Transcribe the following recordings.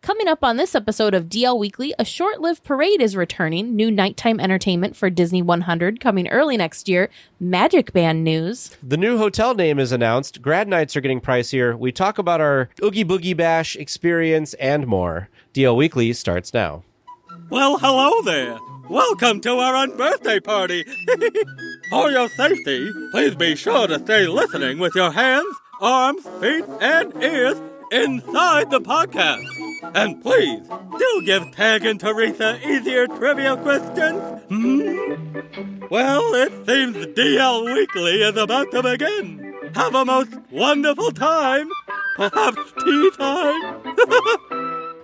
Coming up on this episode of DL Weekly, a short-lived parade is returning, new nighttime entertainment for Disney 100 coming early next year, Magic Band news. The new hotel name is announced, Grad Nites are getting pricier, we talk about our Oogie Boogie Bash experience, and more. DL Weekly starts now. Well, hello there. Welcome to our unbirthday party. For your safety, please be sure to stay listening with your hands, arms, feet, and ears inside the podcast. And please, do give Tag and Teresa easier trivia questions. Well, it seems DL Weekly is about to begin. Have a most wonderful time. Perhaps tea time.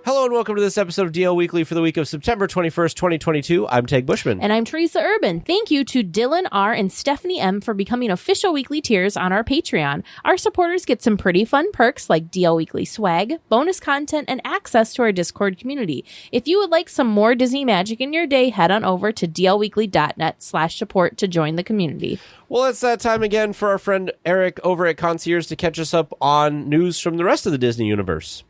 Hello and welcome to this episode of DL Weekly for the week of September 21st, 2022. I'm Tag Bushman. And I'm Teresa Urban. Thank you to Dylan R. and Stephanie M. for becoming official weekly tiers on our Patreon. Our supporters get some pretty fun perks like DL Weekly swag, bonus content, and access to our Discord community. If you would like some more Disney magic in your day, head on over to dlweekly.net/support to join the community. Well, it's that time again for our friend Eric over at Concierge to catch us up on news from the rest of the Disney universe.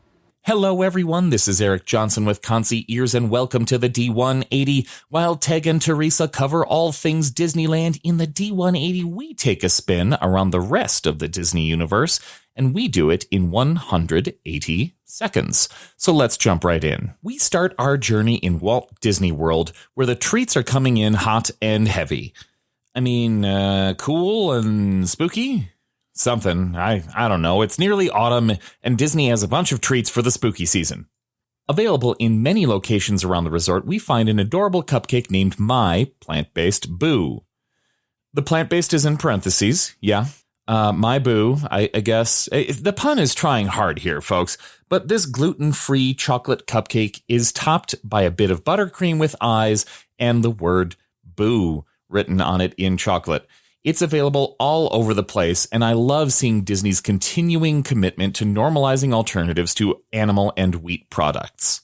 Hello, everyone. This is Eric Johnson with Concierge, and welcome to the D180. While Teg and Teresa cover all things Disneyland, in the D180, we take a spin around the rest of the Disney universe, and we do it in 180 seconds. So let's jump right in. We start our journey in Walt Disney World, where the treats are coming in hot and heavy. I mean, cool and spooky? Something. I don't know. It's nearly autumn, and Disney has a bunch of treats for the spooky season. Available in many locations around the resort, we find an adorable cupcake named My Plant-Based Boo. The plant-based is in parentheses, yeah. My Boo, I guess. The pun is trying hard here, folks, but this gluten-free chocolate cupcake is topped by a bit of buttercream with eyes and the word Boo written on it in chocolate. It's available all over the place, and I love seeing Disney's continuing commitment to normalizing alternatives to animal and wheat products.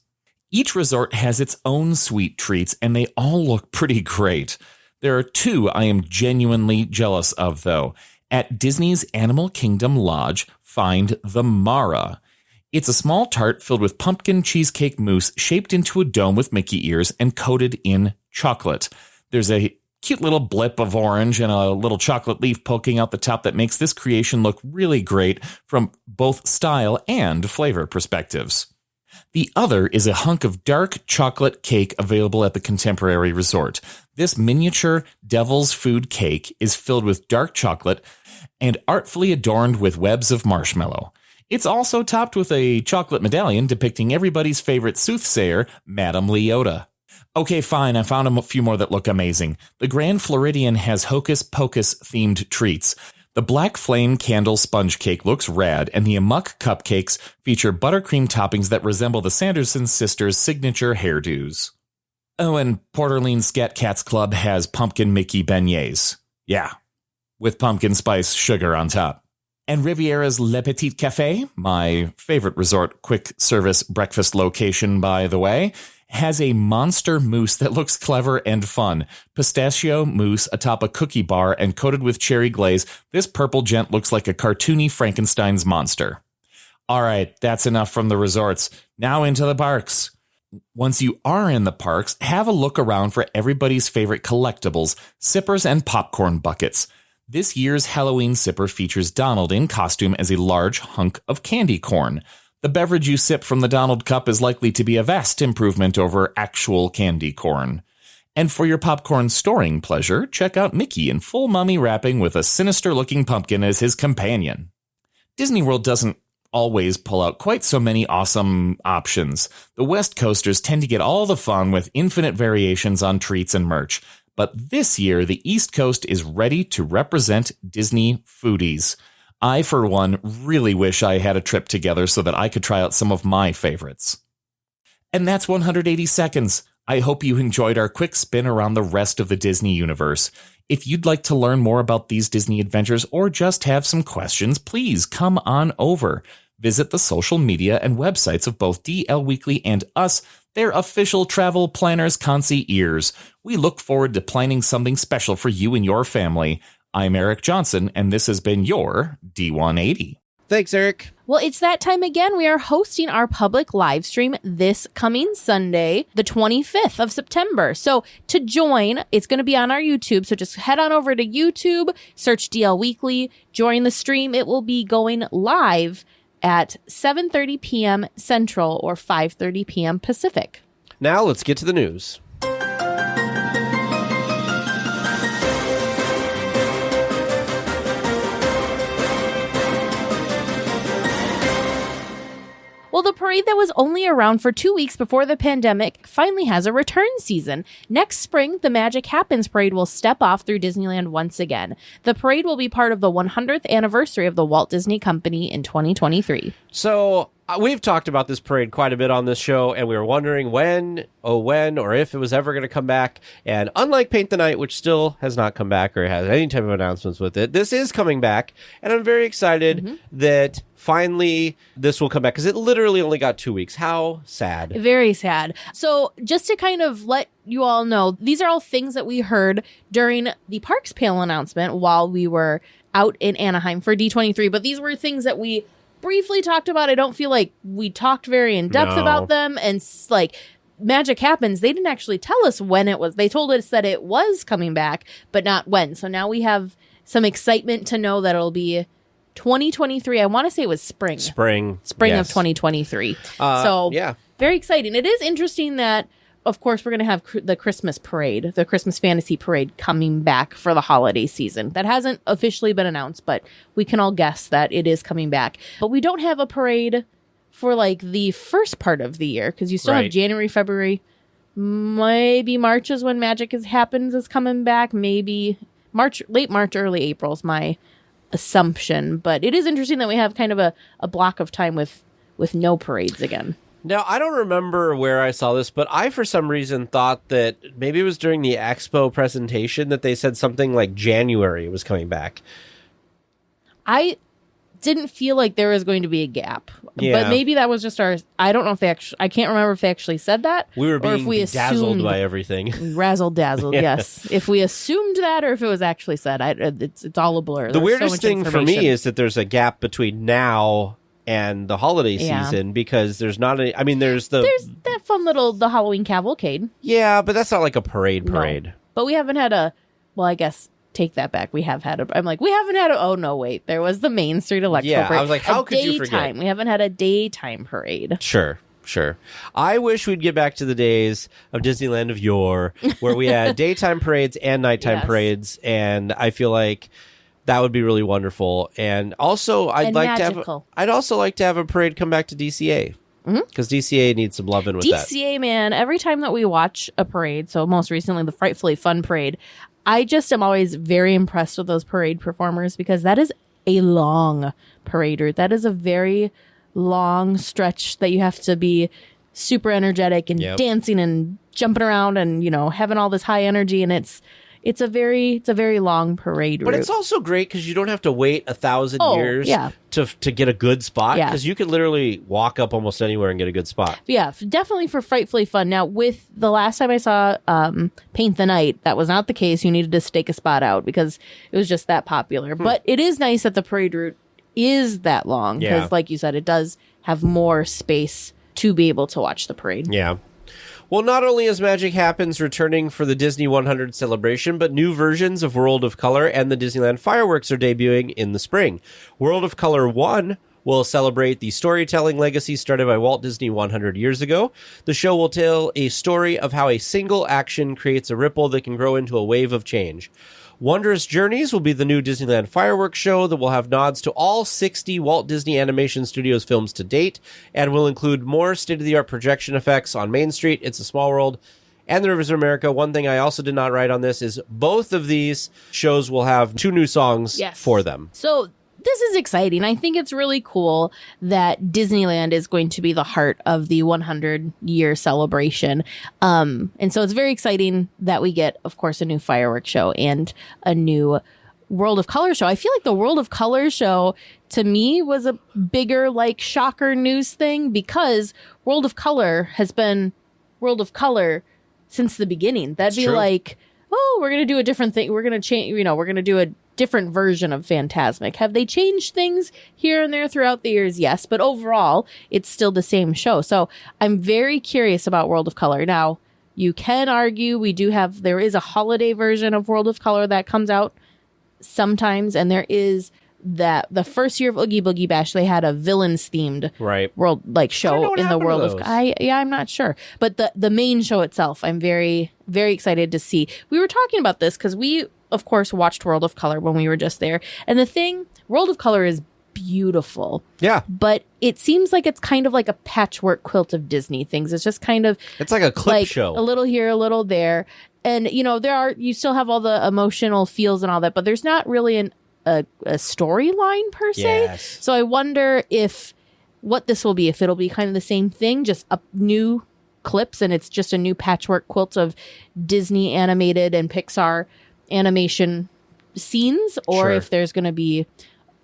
Each resort has its own sweet treats, and they all look pretty great. There are two I am genuinely jealous of, though. At Disney's Animal Kingdom Lodge, find the Mara. It's a small tart filled with pumpkin cheesecake mousse shaped into a dome with Mickey ears and coated in chocolate. There's a cute little blip of orange and a little chocolate leaf poking out the top that makes this creation look really great from both style and flavor perspectives. The other is a hunk of dark chocolate cake available at the Contemporary Resort. This miniature devil's food cake is filled with dark chocolate and artfully adorned with webs of marshmallow. It's also topped with a chocolate medallion depicting everybody's favorite soothsayer, Madame Leota. Okay, fine, I found a few more that look amazing. The Grand Floridian has Hocus Pocus themed treats. The Black Flame Candle Sponge Cake looks rad, and the Amok Cupcakes feature buttercream toppings that resemble the Sanderson sisters' signature hairdos. Oh, and Port Orleans Scat Cats Club has Pumpkin Mickey beignets. Yeah, with pumpkin spice sugar on top. And Riviera's Le Petit Café, my favorite resort quick service breakfast location, by the way, has a monster mousse that looks clever and fun. Pistachio mousse atop a cookie bar and coated with cherry glaze, this purple gent looks like a cartoony Frankenstein's monster. All right, that's enough from the resorts. Now into the parks. Once you are in the parks, have a look around for everybody's favorite collectibles, sippers and popcorn buckets. This year's Halloween sipper features Donald in costume as a large hunk of candy corn. The beverage you sip from the Donald Cup is likely to be a vast improvement over actual candy corn. And for your popcorn storing pleasure, check out Mickey in full mummy wrapping with a sinister-looking pumpkin as his companion. Disney World doesn't always pull out quite so many awesome options. The West Coasters tend to get all the fun with infinite variations on treats and merch. But this year, the East Coast is ready to represent Disney foodies. I, for one, really wish I had a trip together so that I could try out some of my favorites. And that's 180 seconds. I hope you enjoyed our quick spin around the rest of the Disney universe. If you'd like to learn more about these Disney adventures or just have some questions, please come on over. Visit the social media and websites of both DL Weekly and us, their official travel planners concierge. We look forward to planning something special for you and your family. I'm Eric Johnson, and this has been your D180. Thanks, Eric. Well, it's that time again. We are hosting our public live stream this coming Sunday, the 25th of September. So to join, it's going to be on our YouTube. So just head on over to YouTube, search DL Weekly, join the stream. It will be going live at 7:30 p.m. Central or 5:30 p.m. Pacific. Now let's get to the news. Well, the parade that was only around for 2 weeks before the pandemic finally has a return season. Next spring, the Magic Happens parade will step off through Disneyland once again. The parade will be part of the 100th anniversary of the Walt Disney Company in 2023. So we've talked about this parade quite a bit on this show, and we were wondering when or if it was ever going to come back. And unlike Paint the Night, which still has not come back or has any type of announcements with it, this is coming back. And I'm very excited that finally this will come back, because it literally only got 2 weeks. How sad. Very sad. So just to kind of let you all know, these are all things that we heard during the Parks panel announcement while we were out in Anaheim for D23. But these were things that we briefly talked about. I don't feel like we talked very in depth about them. And like Magic Happens, they didn't actually tell us when it was. They told us that it was coming back, but not when. So now we have some excitement to know that it'll be 2023. I want to say it was spring Yes. of 2023. So yeah, very exciting. It is interesting that, of course, we're going to have the Christmas parade, the Christmas Fantasy Parade coming back for the holiday season. That hasn't officially been announced, but we can all guess that it is coming back. But we don't have a parade for like the first part of the year, because you still have January, February, maybe March is when Magic Happens is coming back. Maybe March, late March, early April is my assumption. But it is interesting that we have kind of a block of time with no parades again. Now, I don't remember where I saw this, but I, for some reason, thought that maybe it was during the Expo presentation that they said something like January was coming back. I didn't feel like there was going to be a gap. Yeah. But maybe that was just our... I don't know if they actually... I can't remember if they actually said that. We were being dazzled dazzled by everything. Razzle-dazzled, yes. If we assumed that or if it was actually said, it's all a blur. The weirdest thing for me is that there's a gap between now and the holiday season, because there's not a... I mean, there's that fun little... the Halloween cavalcade. Yeah, but that's not like a parade. No. But we haven't had a... Well, I guess... Take that back. We have had I'm like, we haven't had oh no, wait. There was the Main Street Electro parade. I was like, how could you forget? We haven't had a daytime parade. Sure. I wish we'd get back to the days of Disneyland of yore, where we had daytime parades and nighttime parades, and I feel like that would be really wonderful. And also, I'd also like to have a parade come back to DCA. Because DCA needs some loving with that. DCA, man, every time that we watch a parade, so most recently the Frightfully Fun parade, I just am always very impressed with those parade performers, because that is a long parade route. That is a very long stretch that you have to be super energetic and dancing and jumping around and, having all this high energy. And it's a very long parade route. But it's also great because you don't have to wait 1,000 years to get a good spot, because you can literally walk up almost anywhere and get a good spot. Yeah, definitely for Frightfully Fun. Now, with the last time I saw Paint the Night, that was not the case. You needed to stake a spot out because it was just that popular. But it is nice that the parade route is that long, because like you said, it does have more space to be able to watch the parade. Yeah. Well, not only is Magic Happens returning for the Disney 100 celebration, but new versions of World of Color and the Disneyland fireworks are debuting in the spring. World of Color 1 will celebrate the storytelling legacy started by Walt Disney 100 years ago. The show will tell a story of how a single action creates a ripple that can grow into a wave of change. Wondrous Journeys will be the new Disneyland fireworks show that will have nods to all 60 Walt Disney Animation Studios films to date, and will include more state-of-the-art projection effects on Main Street, It's a Small World, and the Rivers of America. One thing I also did not write on this is both of these shows will have 2 new songs for them. So this is exciting. I think it's really cool that Disneyland is going to be the heart of the 100-year celebration. And so it's very exciting that we get, of course, a new fireworks show and a new World of Color show. I feel like the World of Color show, to me, was a bigger, like, shocker news thing, because World of Color has been World of Color since the beginning. That'd be like, oh, we're going to do a different thing. We're going to change, we're going to do a different version of Fantasmic. Have they changed things here and there throughout the years? Yes, but overall, it's still the same show. So I'm very curious about World of Color. Now, you can argue there is a holiday version of World of Color that comes out sometimes, and there is the first year of Oogie Boogie Bash, they had a villains themed world show in the world of I'm not sure, but the main show itself, I'm very, very excited to see. We were talking about this because we of course watched World of Color when we were just there, and World of Color is beautiful, but it seems like it's kind of like a patchwork quilt of Disney things. It's just kind of, it's like a clip show, a little here, a little there, and you still have all the emotional feels and all that, but there's not really a storyline per se. Yes. So I wonder what this will be, if it'll be kind of the same thing, just new clips, and it's just a new patchwork quilt of Disney animated and Pixar animation scenes, or if there's going to be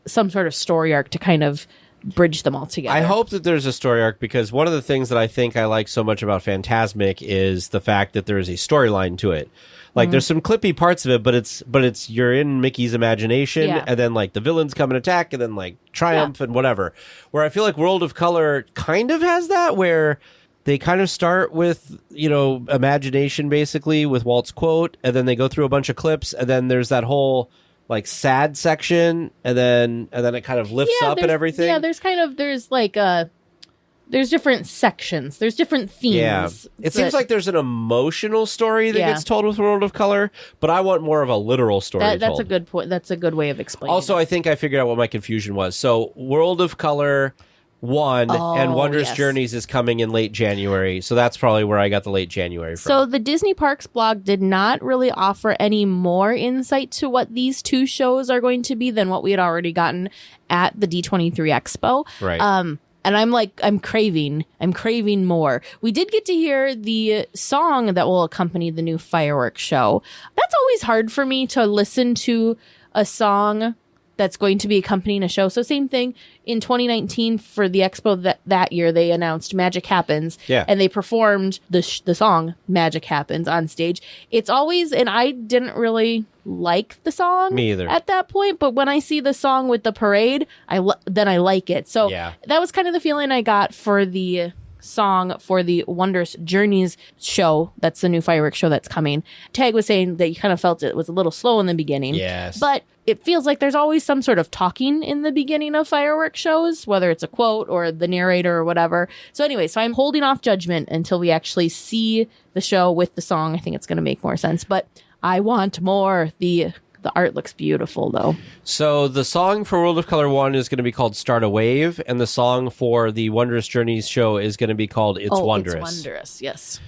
some sort of story arc to kind of bridge them all together. I hope that there's a story arc, because one of the things that I think I like so much about Fantasmic is the fact that there is a storyline to it. Like, there's some clippy parts of it, but it's you're in Mickey's imagination, and then like the villains come and attack, and then like triumph and whatever. Where I feel like World of Color kind of has that, where they kind of start with, imagination basically with Walt's quote, and then they go through a bunch of clips, and then there's that whole like sad section, and then it kind of lifts up and everything. Yeah, there's different sections. There's different themes. Yeah. It seems like there's an emotional story that gets told with World of Color, but I want more of a literal story that's told. A good point. That's a good way of explaining Also, it. I think I figured out what my confusion was. So World of Color 1 and Wondrous Journeys is coming in late January. So that's probably where I got the late January from. So the Disney Parks blog did not really offer any more insight to what these two shows are going to be than what we had already gotten at the D23 Expo. Right. And I'm craving more. We did get to hear the song that will accompany the new fireworks show. That's always hard for me to listen to a song that's going to be accompanying a show. So same thing in 2019 for the expo that year, they announced Magic Happens, and they performed the song Magic Happens on stage. It's always, and I didn't really like the song me either at that point, but when I see the song with the parade, then I like it. So that was kind of the feeling I got for the song for the Wondrous Journeys show. That's the new fireworks show that's coming. Tag was saying that you kind of felt it was a little slow in the beginning. Yes. But it feels like there's always some sort of talking in the beginning of fireworks shows, whether it's a quote or the narrator or whatever. So anyway, I'm holding off judgment until we actually see the show with the song. I think it's going to make more sense, but I want more. The art looks beautiful, though. So the song for World of Color 1 is going to be called Start a Wave, and the song for the Wondrous Journeys show is going to be called It's Wondrous. It's Wondrous, yes.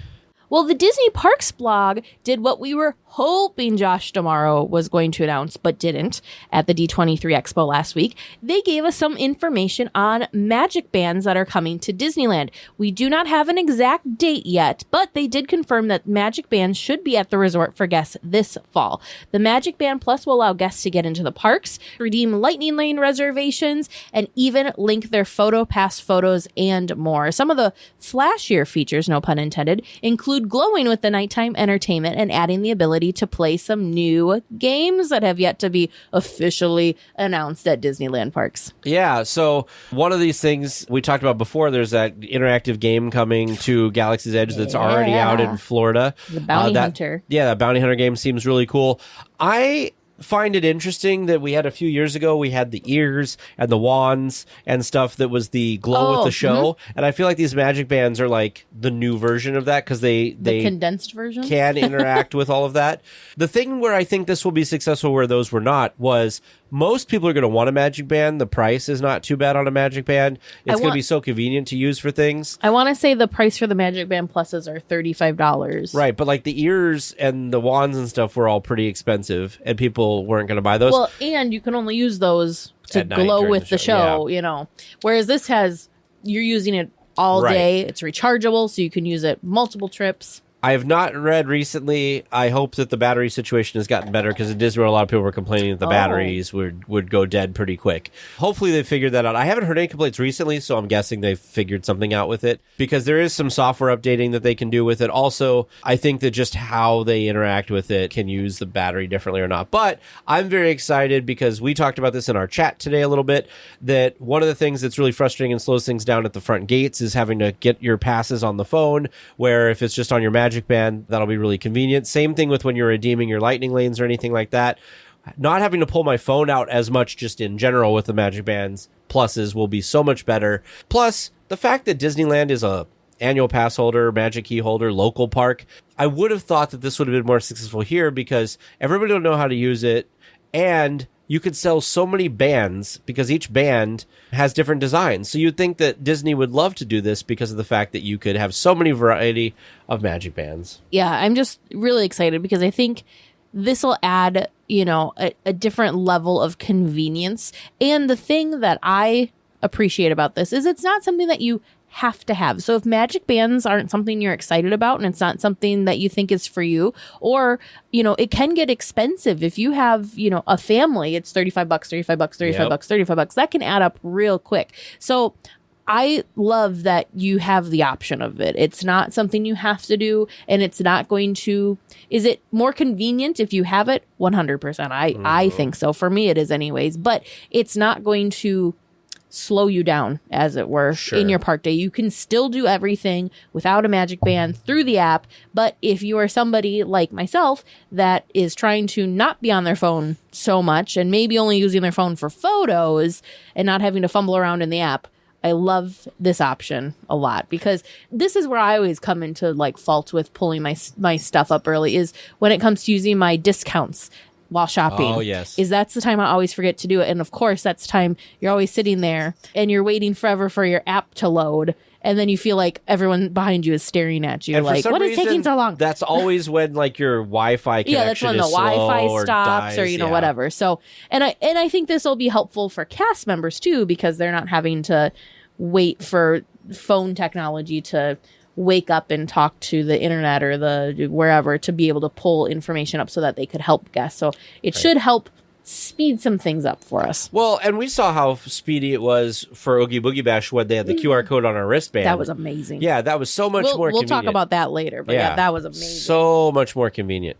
Well, the Disney Parks blog did what we were hoping Josh D'Amaro was going to announce, but didn't, at the D23 Expo last week. They gave us some information on magic bands that are coming to Disneyland. We do not have an exact date yet, but they did confirm that magic bands should be at the resort for guests this fall. The Magic Band Plus will allow guests to get into the parks, redeem Lightning Lane reservations, and even link their Photo Pass photos and more. Some of the flashier features, no pun intended, include glowing with the nighttime entertainment and adding the ability to play some new games that have yet to be officially announced at Disneyland parks. Yeah, so one of these things we talked about before, there's that interactive game coming to Galaxy's Edge that's already out in Florida. The Bounty Hunter. Yeah, that Bounty Hunter game seems really cool. I find it interesting that we had a few years ago, we had the ears and the wands and stuff that was the glow with the show. And I feel like these magic bands are like the new version of that, because they condensed version can interact with all of that. The thing where I think this will be successful where those were not was most people are going to want a magic band. The price is not too bad on a magic band. It's going to be so convenient to use for things. I want to say the price for the Magic Band Pluses are $35. Right, but like the ears and the wands and stuff were all pretty expensive, and people weren't going to buy those. Well, and you can only use those to glow with the show, you know. Whereas this you're using it all day. It's rechargeable, so you can use it multiple trips. I have not read recently. I hope that the battery situation has gotten better because in Disney World, a lot of people were complaining that the batteries would go dead pretty quick. Hopefully they figured that out. I haven't heard any complaints recently, so I'm guessing they've figured something out with it because there is some software updating that they can do with it. Also, I think that just how they interact with it can use the battery differently or not. But I'm very excited because we talked about this in our chat today a little bit, that one of the things that's really frustrating and slows things down at the front gates is having to get your passes on the phone, where if it's just on your Magic Band, that'll be really convenient. Same thing with when you're redeeming your lightning lanes or anything like that. Not having to pull my phone out as much just in general with the Magic Bands pluses will be so much better. Plus, the fact that Disneyland is a annual pass holder, Magic Key holder, local park, I would have thought that this would have been more successful here because everybody will know how to use it, and you could sell so many bands because each band has different designs. So you'd think that Disney would love to do this because of the fact that you could have so many variety of Magic Bands. Yeah, I'm just really excited because I think this will add, a different level of convenience. And the thing that I appreciate about this is it's not something that you have to have. So if Magic Bands aren't something you're excited about and it's not something that you think is for you, or, it can get expensive. If you have, a family, it's $35, $35, $35, $35. That can add up real quick. So I love that you have the option of it. It's not something you have to do, and it's not going to... Is it more convenient if you have it? 100%. I think so. For me, it is anyways. But it's not going to slow you down, as it were, in your park day. You can still do everything without a Magic Band through the app. But if you are somebody like myself that is trying to not be on their phone so much and maybe only using their phone for photos and not having to fumble around in the app, I love this option a lot because this is where I always come into fault with pulling my stuff up early is when it comes to using my discounts while shopping. Oh, yes. That's the time I always forget to do it. And of course, that's the time you're always sitting there and you're waiting forever for your app to load. And then you feel like everyone behind you is staring at you. And like, what is taking so long? That's always when your Wi-Fi connection that's when the Wi-Fi stops or whatever. So, and I think this will be helpful for cast members too, because they're not having to wait for phone technology to wake up and talk to the internet or the wherever to be able to pull information up so that they could help guests. So it should help speed some things up for us. Well, and we saw how speedy it was for Oogie Boogie Bash when they had the QR code on our wristband. That was amazing. Yeah, that was so much more convenient. We'll talk about that later, but yeah, that was amazing. So much more convenient.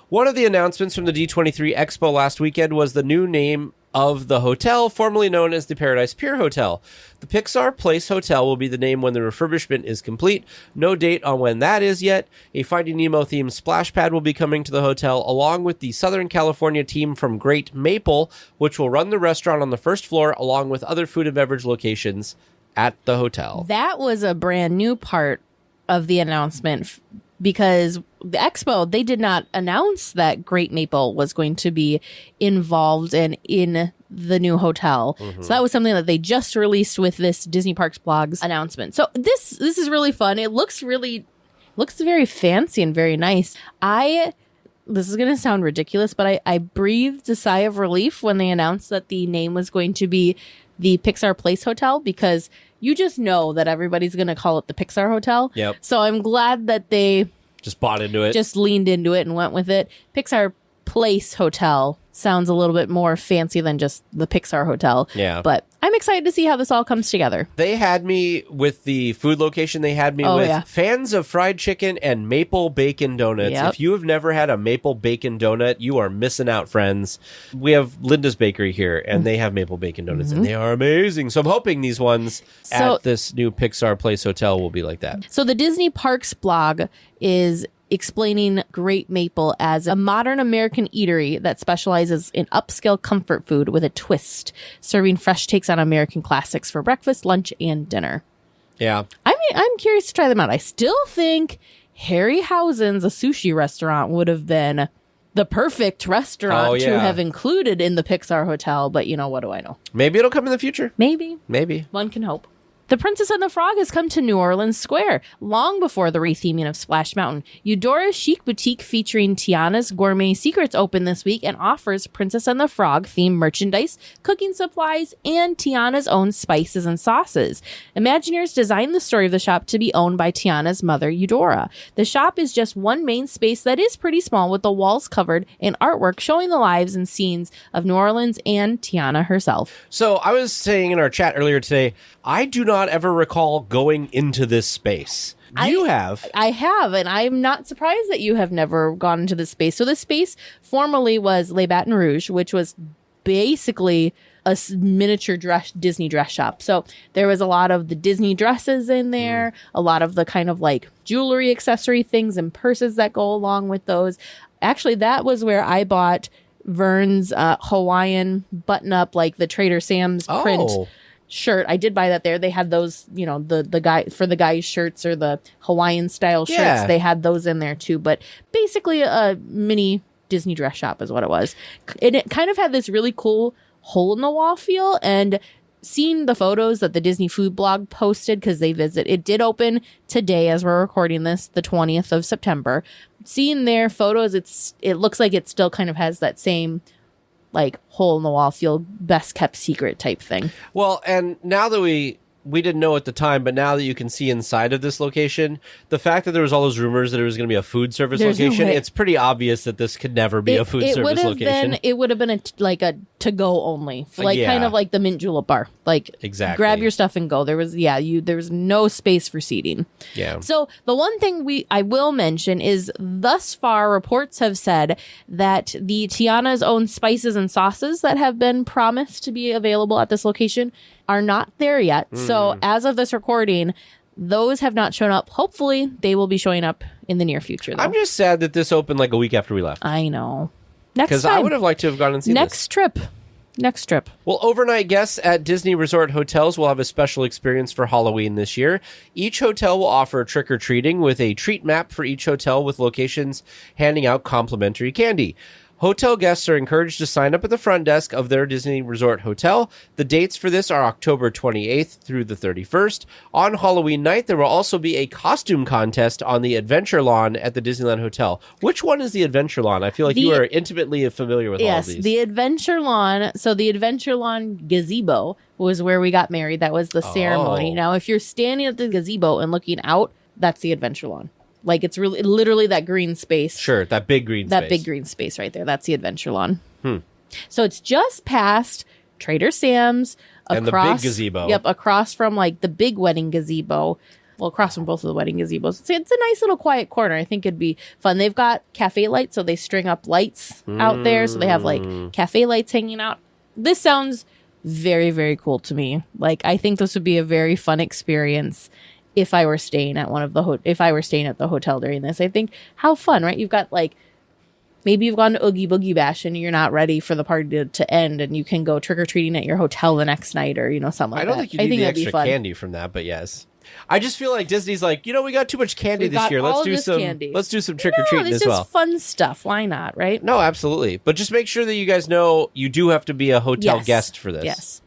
One of the announcements from the D23 Expo last weekend was the new name of the hotel, formerly known as the Paradise Pier Hotel. The Pixar Place Hotel will be the name when the refurbishment is complete. No date on when that is yet. A Finding Nemo themed splash pad will be coming to the hotel, along with the Southern California team from Great Maple, which will run the restaurant on the first floor, along with other food and beverage locations at the hotel. That was a brand new part of the announcement because the expo, they did not announce that Great Maple was going to be involved and in the new hotel. So that was something that they just released with this Disney Parks Blogs announcement. So this is really fun. It looks very fancy and very nice. This is going to sound ridiculous, but I breathed a sigh of relief when they announced that the name was going to be the Pixar Place Hotel, because you just know that everybody's going to call it the Pixar Hotel. Yep. So I'm glad that they just bought into it. Just leaned into it and went with it. Pixar Place Hotel sounds a little bit more fancy than just the Pixar Hotel. Yeah. But I'm excited to see how this all comes together. They had me with the food location. They had me with fans of fried chicken and maple bacon donuts. Yep. If you have never had a maple bacon donut, you are missing out, friends. We have Linda's Bakery here, and they have maple bacon donuts, and they are amazing. So I'm hoping these ones at this new Pixar Place Hotel will be like that. So the Disney Parks blog is explaining Great Maple as a modern American eatery that specializes in upscale comfort food with a twist, serving fresh takes on American classics for breakfast, lunch, and dinner. Yeah. I mean, I'm curious to try them out. I still think Harryhausen's, a sushi restaurant, would have been the perfect restaurant to have included in the Pixar Hotel, but what do I know? Maybe it'll come in the future. Maybe. Maybe. One can hope. The Princess and the Frog has come to New Orleans Square, long before the retheming of Splash Mountain. Eudora's chic boutique featuring Tiana's Gourmet Secrets opened this week and offers Princess and the Frog themed merchandise, cooking supplies, and Tiana's own spices and sauces. Imagineers designed the story of the shop to be owned by Tiana's mother, Eudora. The shop is just one main space that is pretty small, with the walls covered in artwork showing the lives and scenes of New Orleans and Tiana herself. So I was saying in our chat earlier today, I do not ever recall going into this space. You have. I have, and I'm not surprised that you have never gone into this space. So this space formerly was Les Baton Rouge, which was basically a miniature Disney dress shop. So there was a lot of the Disney dresses in there, a lot of the kind of like jewelry accessory things and purses that go along with those. Actually, that was where I bought Vern's Hawaiian button-up, like the Trader Sam's print shirt. I did buy that there. They had those, you know, the guy for the guys' shirts or the Hawaiian style shirts. Yeah. They had those in there too. But basically a mini Disney dress shop is what it was. And it kind of had this really cool hole in the wall feel. And seeing the photos that the Disney Food Blog posted, because it did open today as we're recording this, the 20th of September. Seeing their photos, it looks like it still kind of has that same like hole in the wall feel, best kept secret type thing. Well, and now that we didn't know at the time, but now that you can see inside of this location, the fact that there was all those rumors that it was going to be a food service location, it's pretty obvious that this could never be a food service location. It would have been a to-go only, kind of like the Mint Julep bar. Like, exactly. Grab your stuff and go. There was no space for seating. Yeah. So the one thing I will mention is thus far reports have said that the Tiana's own spices and sauces that have been promised to be available at this location are not there yet. So as of this recording, those have not shown up. Hopefully they will be showing up in the near future, though. I'm just sad that this opened like a week after we left. I know. Next Because time. I would have liked to have gone and seen Next trip. Well, overnight guests at Disney Resort hotels will have a special experience for Halloween this year. Each hotel will offer trick-or-treating with a treat map for each hotel with locations handing out complimentary candy. Hotel guests are encouraged to sign up at the front desk of their Disney Resort hotel. The dates for this are October 28th through the 31st. On Halloween night, there will also be a costume contest on the Adventure Lawn at the Disneyland Hotel. Which one is the Adventure Lawn? I feel like you are intimately familiar with all of these. Yes, the Adventure Lawn. So the Adventure Lawn gazebo was where we got married. That was the ceremony. Now, if you're standing at the gazebo and looking out, that's the Adventure Lawn. Like, it's really literally that green space. Sure, that big green space. That big green space right there. That's the Adventure Lawn. So it's just past Trader Sam's. And the big gazebo. Yep, across from, like, the big wedding gazebo. Well, across from both of the wedding gazebos. It's a nice little quiet corner. I think it'd be fun. They've got cafe lights, so they string up lights out there. So they have, like, cafe lights hanging out. This sounds very, very cool to me. Like, I think this would be a very fun experience if I were staying at at the hotel during this. I think how fun, right? You've got like, maybe you've gone to Oogie Boogie Bash and you're not ready for the party to end, and you can go trick-or-treating at your hotel the next night, or, something like that. I don't think you need the extra candy from that, but yes. I just feel like Disney's like, we got too much candy this year. Let's do some trick-or-treating as well. It's just fun stuff. Why not, right? No, absolutely. But just make sure that you guys know you do have to be a hotel guest for this. Yes.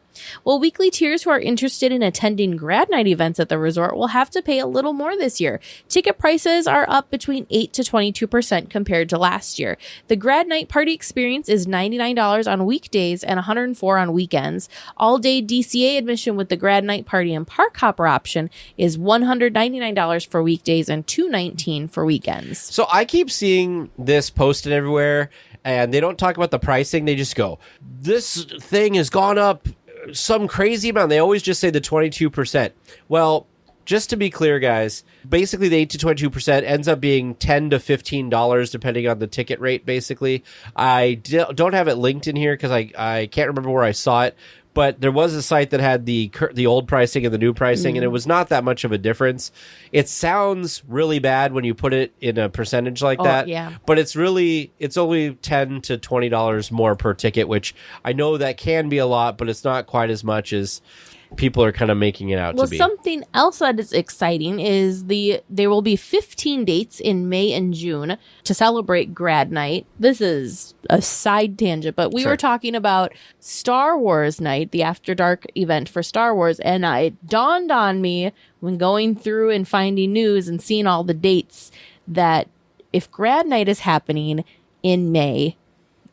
Well, weekly tiers who are interested in attending Grad Night events at the resort will have to pay a little more this year. Ticket prices are up between 8 to 22% compared to last year. The Grad Night party experience is $99 on weekdays and $104 on weekends. All-day DCA admission with the Grad Night party and park hopper option is $199 for weekdays and $219 for weekends. So I keep seeing this posted everywhere, and they don't talk about the pricing. They just go, this thing has gone up some crazy amount. They always just say the 22%. Well, just to be clear, guys, basically the 8 to 22% ends up being $10 to $15 depending on the ticket rate, basically. I don't have it linked in here because I can't remember where I saw it, but there was a site that had the old pricing and the new pricing, and it was not that much of a difference. It sounds really bad when you put it in a percentage like that, but it's only $10 to $20 more per ticket, which I know that can be a lot, but it's not quite as much as people are kind of making it out to be. Something else that is exciting is there will be 15 dates in May and June to celebrate Grad Night. This is a side tangent, but we were talking about Star Wars Night, the After Dark event for Star Wars, and it dawned on me when going through and finding news and seeing all the dates that if Grad Night is happening in May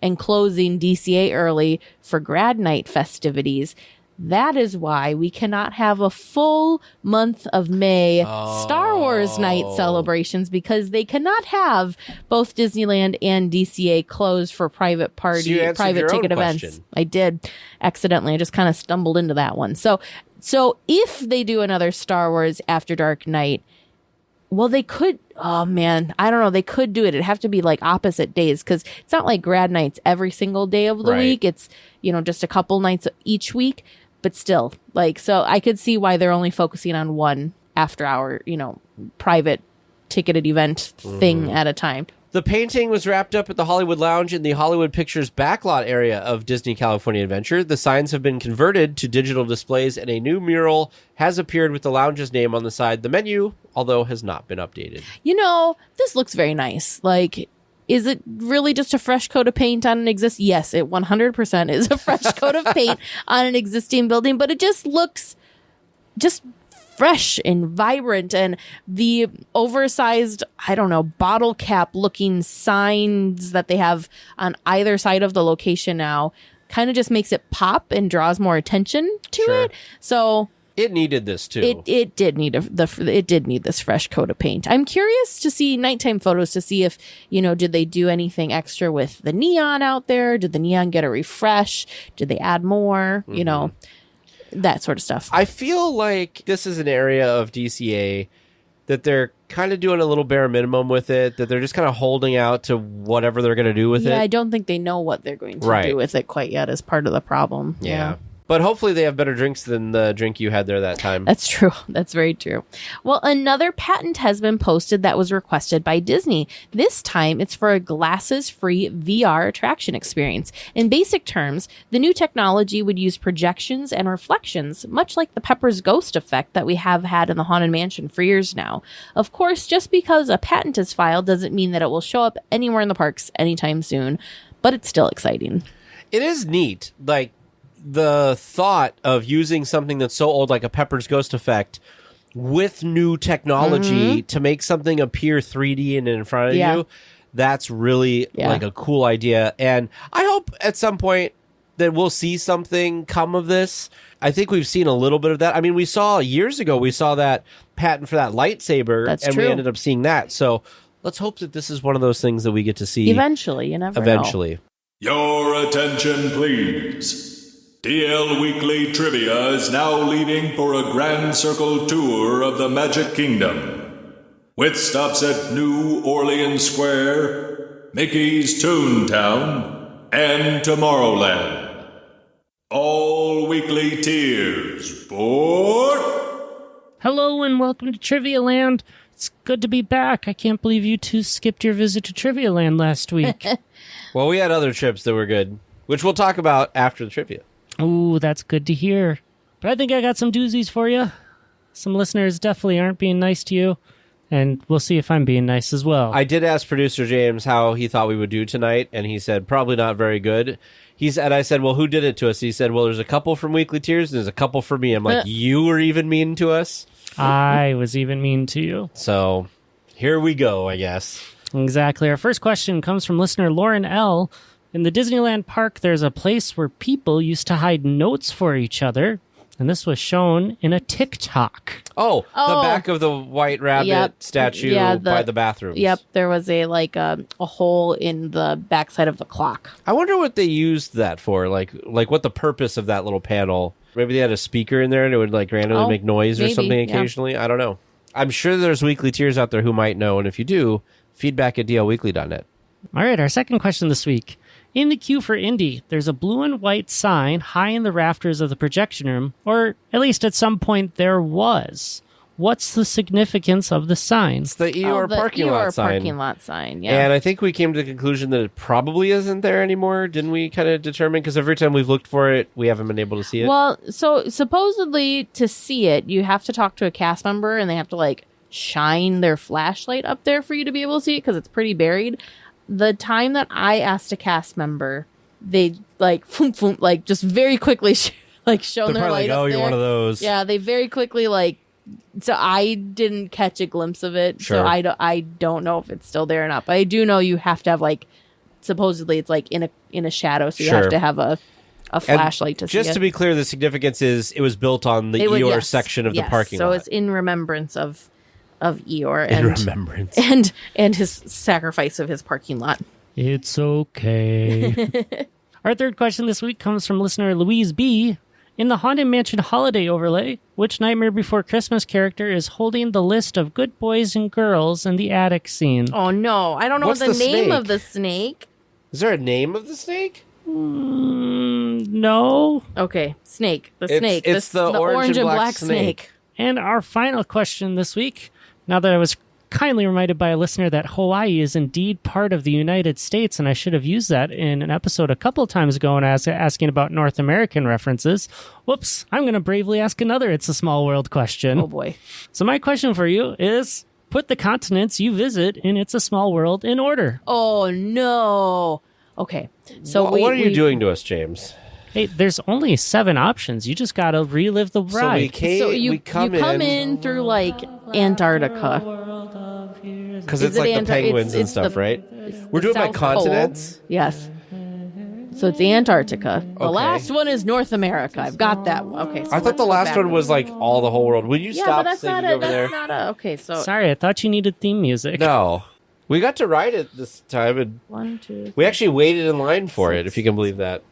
and closing DCA early for Grad Night festivities, that is why we cannot have a full month of May Star Wars Night celebrations, because they cannot have both Disneyland and DCA closed for private ticket events. I did accidentally. I just kind of stumbled into that one. So if they do another Star Wars After Dark Night, well, they could, I don't know, they could do it. It'd have to be like opposite days, because it's not like Grad Nights every single day of the week. It's, just a couple nights each week. But still, so I could see why they're only focusing on one after hour, private ticketed event thing at a time. The painting was wrapped up at the Hollywood Lounge in the Hollywood Pictures backlot area of Disney California Adventure. The signs have been converted to digital displays, and a new mural has appeared with the lounge's name on the side. The menu, although, has not been updated. This looks very nice. Is it really just a fresh coat of paint on an existing? Yes, it 100% is a fresh coat of paint on an existing building, but it just looks just fresh and vibrant, and the oversized, bottle cap looking signs that they have on either side of the location now kind of just makes it pop and draws more attention to it. So it needed this too. It did need this fresh coat of paint. I'm curious to see nighttime photos to see if, did they do anything extra with the neon out there? Did the neon get a refresh? Did they add more? That sort of stuff. I feel like this is an area of DCA that they're kind of doing a little bare minimum with it, that they're just kind of holding out to whatever they're going to do with it. Yeah, I don't think they know what they're going to do with it quite yet as part of the problem. Yeah. But hopefully they have better drinks than the drink you had there that time. That's true. That's very true. Well, another patent has been posted that was requested by Disney. This time, it's for a glasses-free VR attraction experience. In basic terms, the new technology would use projections and reflections, much like the Pepper's Ghost effect that we have had in the Haunted Mansion for years now. Of course, just because a patent is filed doesn't mean that it will show up anywhere in the parks anytime soon, but it's still exciting. It is neat. The thought of using something that's so old, like a Pepper's Ghost effect, with new technology to make something appear 3D and in front of you, that's really a cool idea. And I hope at some point that we'll see something come of this. I think we've seen a little bit of that. I mean, years ago, we saw that patent for that lightsaber, we ended up seeing that. So let's hope that this is one of those things that we get to see. Eventually, you never know. Your attention, please. DL Weekly Trivia is now leaving for a grand circle tour of the Magic Kingdom, with stops at New Orleans Square, Mickey's Toontown, and Tomorrowland. All weekly tiers for... Hello and welcome to Trivia Land. It's good to be back. I can't believe you two skipped your visit to Trivia Land last week. Well, we had other trips that were good, which we'll talk about after the trivia. Ooh, that's good to hear. But I think I got some doozies for you. Some listeners definitely aren't being nice to you, and we'll see if I'm being nice as well. I did ask producer James how he thought we would do tonight, and he said probably not very good. And I said, well, who did it to us? He said, well, there's a couple from Weekly Tiers, and there's a couple for me. I'm like, you were even mean to us? I was even mean to you. So here we go, I guess. Exactly. Our first question comes from listener Lauren L. In the Disneyland park, there's a place where people used to hide notes for each other, and this was shown in a TikTok. Oh, the back of the White Rabbit statue by the bathrooms. Yep, there was a hole in the backside of the clock. I wonder what they used that for, like what the purpose of that little panel. Maybe they had a speaker in there and it would randomly make noise or something occasionally. I don't know. I'm sure there's Weekly Tiers out there who might know, and if you do, feedback at dlweekly.net. All right, our second question this week. In the queue for Indy, there's a blue and white sign high in the rafters of the projection room, or at least at some point there was. what's the significance of the sign? It's the Eeyore parking lot sign. Parking lot sign, yeah. And I think we came to the conclusion that it probably isn't there anymore. Didn't we kind of determine? Because every time we've looked for it, we haven't been able to see it. Well, so supposedly to see it, you have to talk to a cast member and they have to like shine their flashlight up there for you to be able to see it because it's pretty buried. The time that I asked a cast member, they like, like just very quickly shone their light up there. You're one of those. Yeah, they very quickly so I didn't catch a glimpse of it. Sure. So I don't know if it's still there or not. But I do know you have to have supposedly it's like in a shadow, so you have to have a flashlight to see it. Just to be clear, the significance is it was built on the Eeyore section of the parking lot. So it's in remembrance of Eeyore and his sacrifice of his parking lot. It's okay. Our third question this week comes from listener Louise B. In the Haunted Mansion holiday overlay, which Nightmare Before Christmas character is holding the list of good boys and girls in the attic scene? Oh, no. I don't know What's the name snake? of the snake. Is there a name of the snake? No. Okay, snake. It's the orange and black snake. And our final question this week, now that I was kindly reminded by a listener that Hawaii is indeed part of the United States, and I should have used that in an episode a couple of times ago when I was asking about North American references. Whoops, I'm going to bravely ask another It's a Small World question. Oh, boy. So my question for you is, put the continents you visit in It's a Small World in order. Oh, no. Okay, so what are you doing to us, James? Hey, there's only 7 options. You just got to relive the ride. You come in through Antarctica. Because it's like the penguins and stuff, right? We're doing by continents? Pole. Yes. So it's Antarctica. The last one is North America. I've got that one. Okay. So I thought the last one was all the whole world. Will you stop singing over there? Okay, so... Sorry, I thought you needed theme music. No. We got to ride it this time. And 1, 2, 3, we actually waited in line for it, if you can believe that.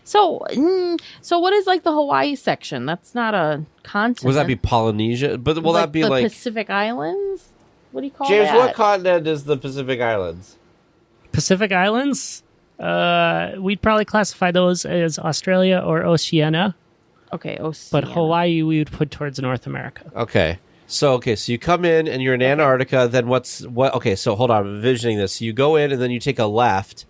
So what is the Hawaii section? That's not a continent. Would that be Polynesia? But will that be the Pacific Islands? What do you call James, that? what continent is the Pacific Islands? Pacific Islands? We'd probably classify those as Australia or Oceania. Okay, Oceania. But Hawaii we would put towards North America. Okay. So you come in and you're in Antarctica, then okay, so hold on, I'm envisioning this. So you go in and then you take a left.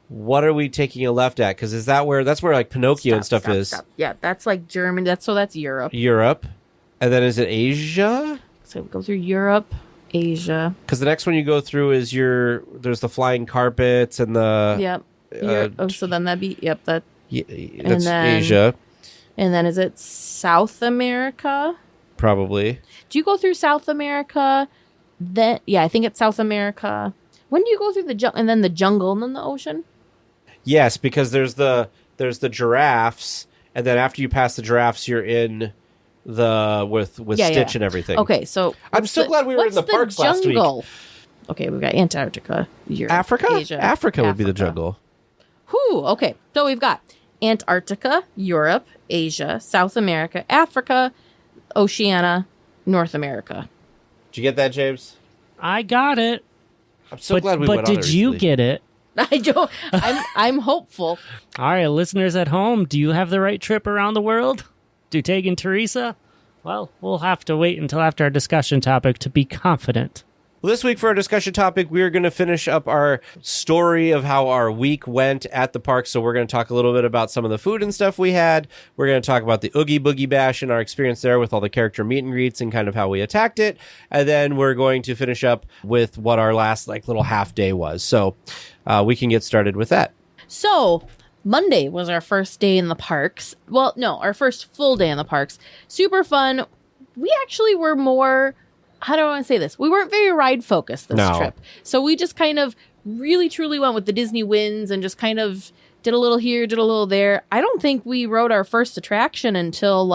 What are we taking a left at? Because that's where Pinocchio and stuff is. Stop. Yeah, that's Germany. That's Europe. Europe. And then is it Asia? So we go through Europe, Asia. Because the next one you go through is there's the flying carpets and the... Yep. So then that'd be... Yep, that's Asia. And then is it South America? Probably. Do you go through South America? I think it's South America. When do you go through the jungle and then the jungle and then the ocean? Yes, because there's the giraffes, and then after you pass the giraffes, you're in with Stitch and everything. Okay, so I'm so glad we were in the parks last week. Okay, we've got Antarctica, Europe, Africa, Asia, Africa would be the jungle. Whew. Okay, so we've got Antarctica, Europe, Asia, South America, Africa, Oceania, North America. Did you get that, James? I got it. I'm so glad we went on But did you get it? I don't. I'm hopeful. All right, listeners at home, do you have the right trip around the world? Do Teg and Teresa? Well, we'll have to wait until after our discussion topic to be confident. Well, this week for our discussion topic, we are going to finish up our story of how our week went at the park. So we're going to talk a little bit about some of the food and stuff we had. We're going to talk about the Oogie Boogie Bash and our experience there with all the character meet and greets and kind of how we attacked it. And then we're going to finish up with what our last little half day was. So we can get started with that. So Monday was our first day in the parks. Well, no, our first full day in the parks. Super fun. We actually were more... How do I want to say this? We weren't very ride focused this trip. So we just kind of really truly went with the Disney wins and just kind of did a little here, did a little there. I don't think we rode our first attraction until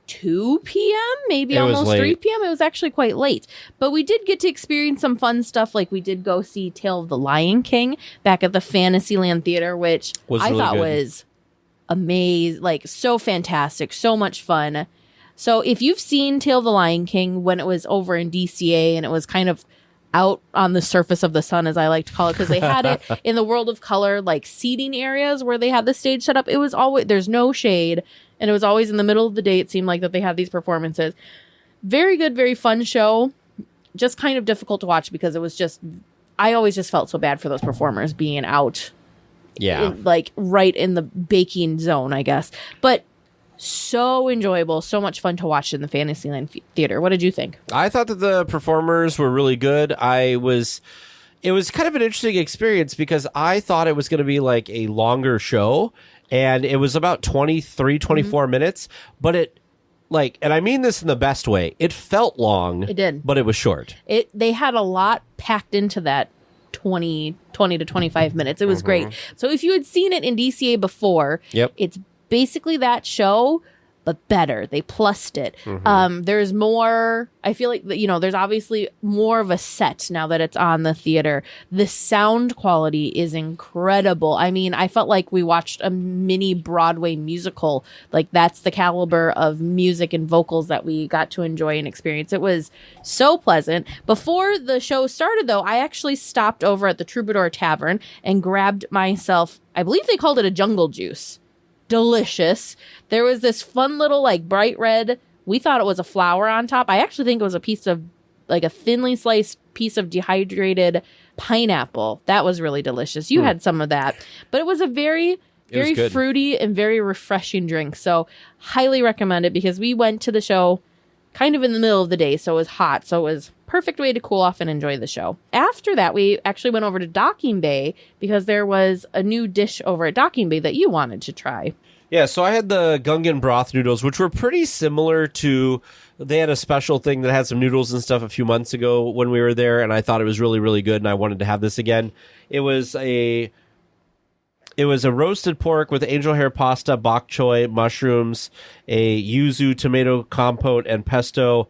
2 p.m., maybe almost 3 p.m. It was actually quite late. But we did get to experience some fun stuff. We did go see Tale of the Lion King back at the Fantasyland Theater, which I thought was amazing. So fantastic. So much fun. So if you've seen Tale of the Lion King when it was over in DCA and it was kind of out on the surface of the sun, as I like to call it, because they had it in the World of Color, seating areas where they had the stage set up. It was always, there's no shade, and it was always in the middle of the day. It seemed like that they had these performances. Very good, very fun show. Just kind of difficult to watch because it was just, I always just felt so bad for those performers being out. Yeah. Like right in the baking zone, I guess. But so enjoyable, so much fun to watch in the Fantasyland Theater. What did you think? I thought that the performers were really good. It was kind of an interesting experience because I thought it was going to be like a longer show, and it was about 23, 24 minutes, but it, like, and I mean this in the best way, it felt long. It did. But it was short. They had a lot packed into that 20 to 25 minutes. It was great. So if you had seen it in DCA before, it's basically that show, but better. They plussed it. There's more, I feel like, there's obviously more of a set now that it's on the theater. The sound quality is incredible. I mean, I felt like we watched a mini Broadway musical. Like, that's the caliber of music and vocals that we got to enjoy and experience. It was so pleasant. Before the show started, though, I actually stopped over at the Troubadour Tavern and grabbed myself, I believe they called it a jungle juice. Delicious. There was this fun little, like, bright red, we thought it was a flower on top. I actually think it was a piece of, like, a thinly sliced piece of dehydrated pineapple. That was really delicious. You had some of that. But it was a very fruity and very refreshing drink. So highly recommend it because we went to the show kind of in the middle of the day, so it was hot. So it was perfect way to cool off and enjoy the show. After that, we actually went over to Docking Bay because there was a new dish over at Docking Bay that you wanted to try. Yeah, so I had the Gungan broth noodles, which were pretty similar to, they had a special thing that had some noodles and stuff a few months ago when we were there, and I thought it was really, really good, and I wanted to have this again. It was a roasted pork with angel hair pasta, bok choy, mushrooms, a yuzu tomato compote, and pesto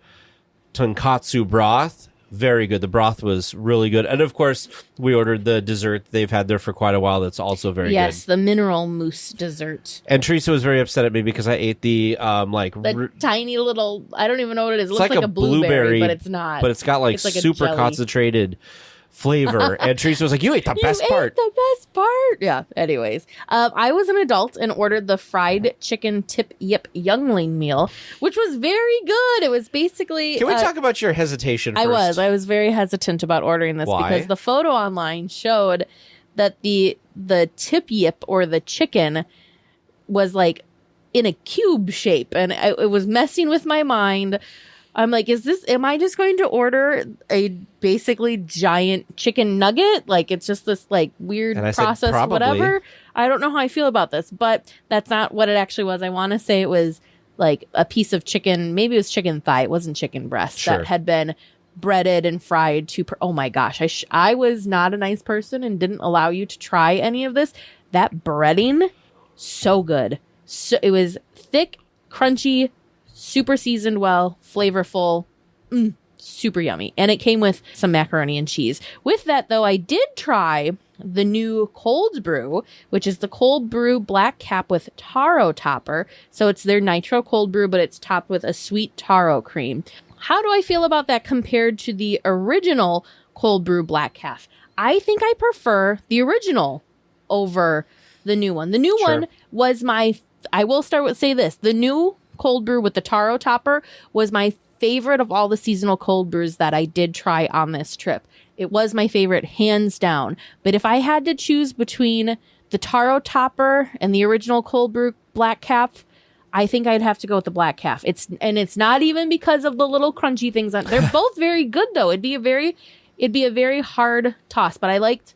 tonkatsu broth. Very good. The broth was really good. And of course, we ordered the dessert they've had there for quite a while. That's also very good. Yes, the mineral mousse dessert. And Teresa was very upset at me because I ate the tiny little, I don't even know what it is. It looks like like a a blueberry, but it's not. But it's got like It's like a super jelly. concentrated flavor. And Teresa was like, you ate the best part. The best part. Yeah. Anyways, I was an adult and ordered the fried chicken tip yip youngling meal, which was very good. It was basically. Can we talk about your hesitation first? I was very hesitant about ordering this because the photo online showed that the tip yip or the chicken was like in a cube shape, and it was messing with my mind. I'm like, am I just going to order a basically giant chicken nugget? Like, it's just this like weird process, whatever. I don't know how I feel about this, but that's not what it actually was. I want to say it was like a piece of chicken. Maybe it was chicken thigh. It wasn't chicken breast that had been breaded and fried to, oh my gosh. I was not a nice person and didn't allow you to try any of this. That breading, so good. So it was thick, crunchy, super seasoned well, flavorful, super yummy. And it came with some macaroni and cheese. With that, though, I did try the new cold brew, which is the cold brew black cap with taro topper. So it's their nitro cold brew, but it's topped with a sweet taro cream. How do I feel about that compared to the original cold brew black calf? I think I prefer the original over the new one. The new one was I will start with say this. The new cold brew with the taro topper was my favorite of all the seasonal cold brews that I did try on this trip. It was my favorite, hands down. But if I had to choose between the taro topper and the original cold brew black calf, I think I'd have to go with the black calf. It's not even because of the little crunchy things. They're both very good though. It'd be a very hard toss. But I liked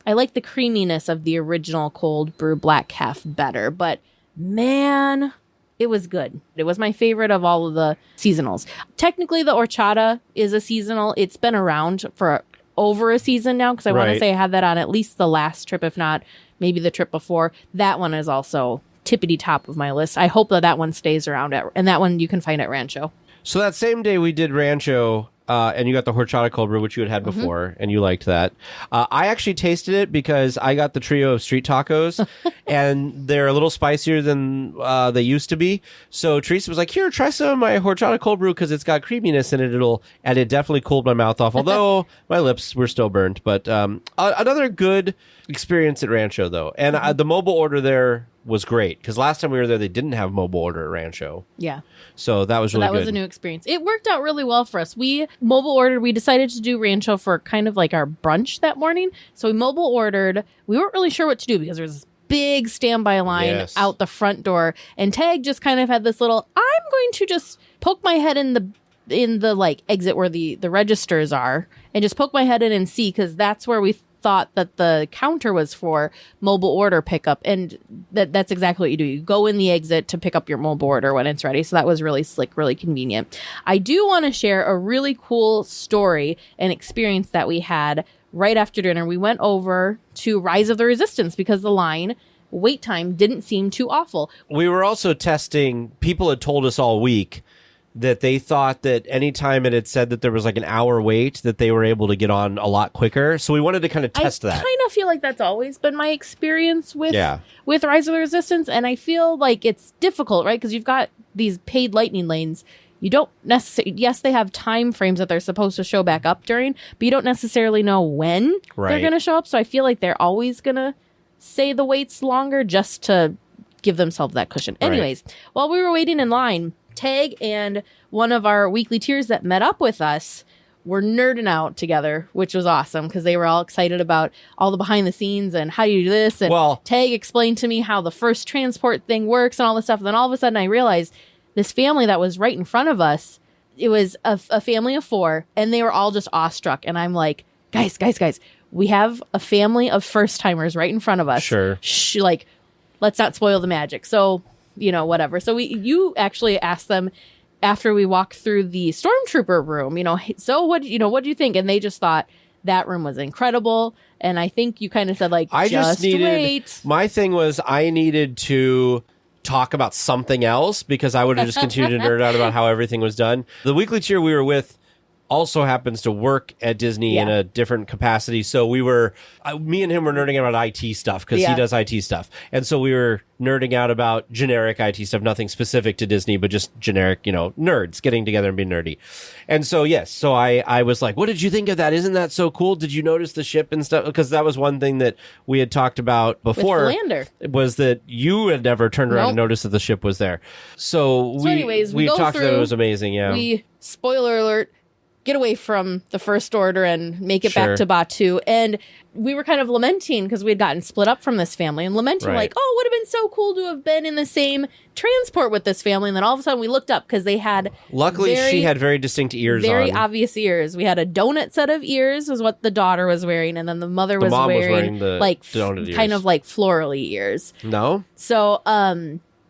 the creaminess of the original cold brew black calf better. But man, it was good. It was my favorite of all of the seasonals. Technically, the horchata is a seasonal. It's been around for over a season now because I want to say I had that on at least the last trip, if not maybe the trip before. That one is also tippity top of my list. I hope that one stays around, and that one you can find at Rancho. So that same day we did Rancho, and you got the horchata cold brew, which you had before, and you liked that. I actually tasted it because I got the trio of street tacos, and they're a little spicier than they used to be. So Teresa was like, here, try some of my horchata cold brew because it's got creaminess in it. And it definitely cooled my mouth off, although my lips were still burnt. But another good experience at Rancho, though. And the mobile order there was great because last time we were there, they didn't have mobile order at Rancho. Yeah. So that was really that good. was a new experience. It worked out really well for us. We mobile ordered. We decided to do Rancho for kind of like our brunch that morning. So we mobile ordered. We weren't really sure what to do because there was this big standby line out the front door. And Tag just kind of had this little, I'm going to just poke my head in the like exit where the registers are and just poke my head in and see because that's where we thought that the counter was for mobile order pickup, and that's exactly what you do. You go in the exit to pick up your mobile order when it's ready. So that was really slick, really convenient. I do want to share a really cool story and experience that we had right after dinner. We went over to Rise of the Resistance because the line wait time didn't seem too awful. We were also testing, people had told us all week that they thought that anytime it had said that there was like an hour wait, that they were able to get on a lot quicker. So we wanted to kind of test that. I kind of feel like that's always been my experience with Rise of the Resistance. And I feel like it's difficult, right? Because you've got these paid lightning lanes. You don't necessarily, yes, they have time frames that they're supposed to show back up during, but you don't necessarily know when they're going to show up. So I feel like they're always going to say the wait's longer just to give themselves that cushion. Anyways, while we were waiting in line, Tag and one of our weekly tiers that met up with us were nerding out together, which was awesome because they were all excited about all the behind the scenes and how do you do this. And Tag explained to me how the first transport thing works and all this stuff. And then all of a sudden I realized this family that was right in front of us, it was a family of 4 and they were all just awestruck. And I'm like, guys, we have a family of first timers right in front of us. Sure. Like, let's not spoil the magic. So, whatever. So you actually asked them after we walked through the stormtrooper room, so what do you think? And they just thought that room was incredible. And I think you kind of said like, wait. My thing was I needed to talk about something else because I would have just continued to nerd out about how everything was done. The weekly tier we were with also happens to work at Disney in a different capacity. So we were, me and him were nerding out about IT stuff because he does IT stuff. And so we were nerding out about generic IT stuff, nothing specific to Disney, but just generic, nerds getting together and being nerdy. And so, so I was like, what did you think of that? Isn't that so cool? Did you notice the ship and stuff? Because that was one thing that we had talked about before. With Lander. Was that you had never turned around and noticed that the ship was there. So anyways, we talked that it was amazing. Yeah. We, spoiler alert, get away from the First Order and make it back to Batuu. And we were kind of lamenting because we had gotten split up from this family and lamenting like, oh, it would have been so cool to have been in the same transport with this family. And then all of a sudden we looked up because they had luckily she had very distinct ears very obvious ears. We had a donut set of ears was what the daughter was wearing. And then the mother was wearing the like donut ears. Kind of like florally ears. No? So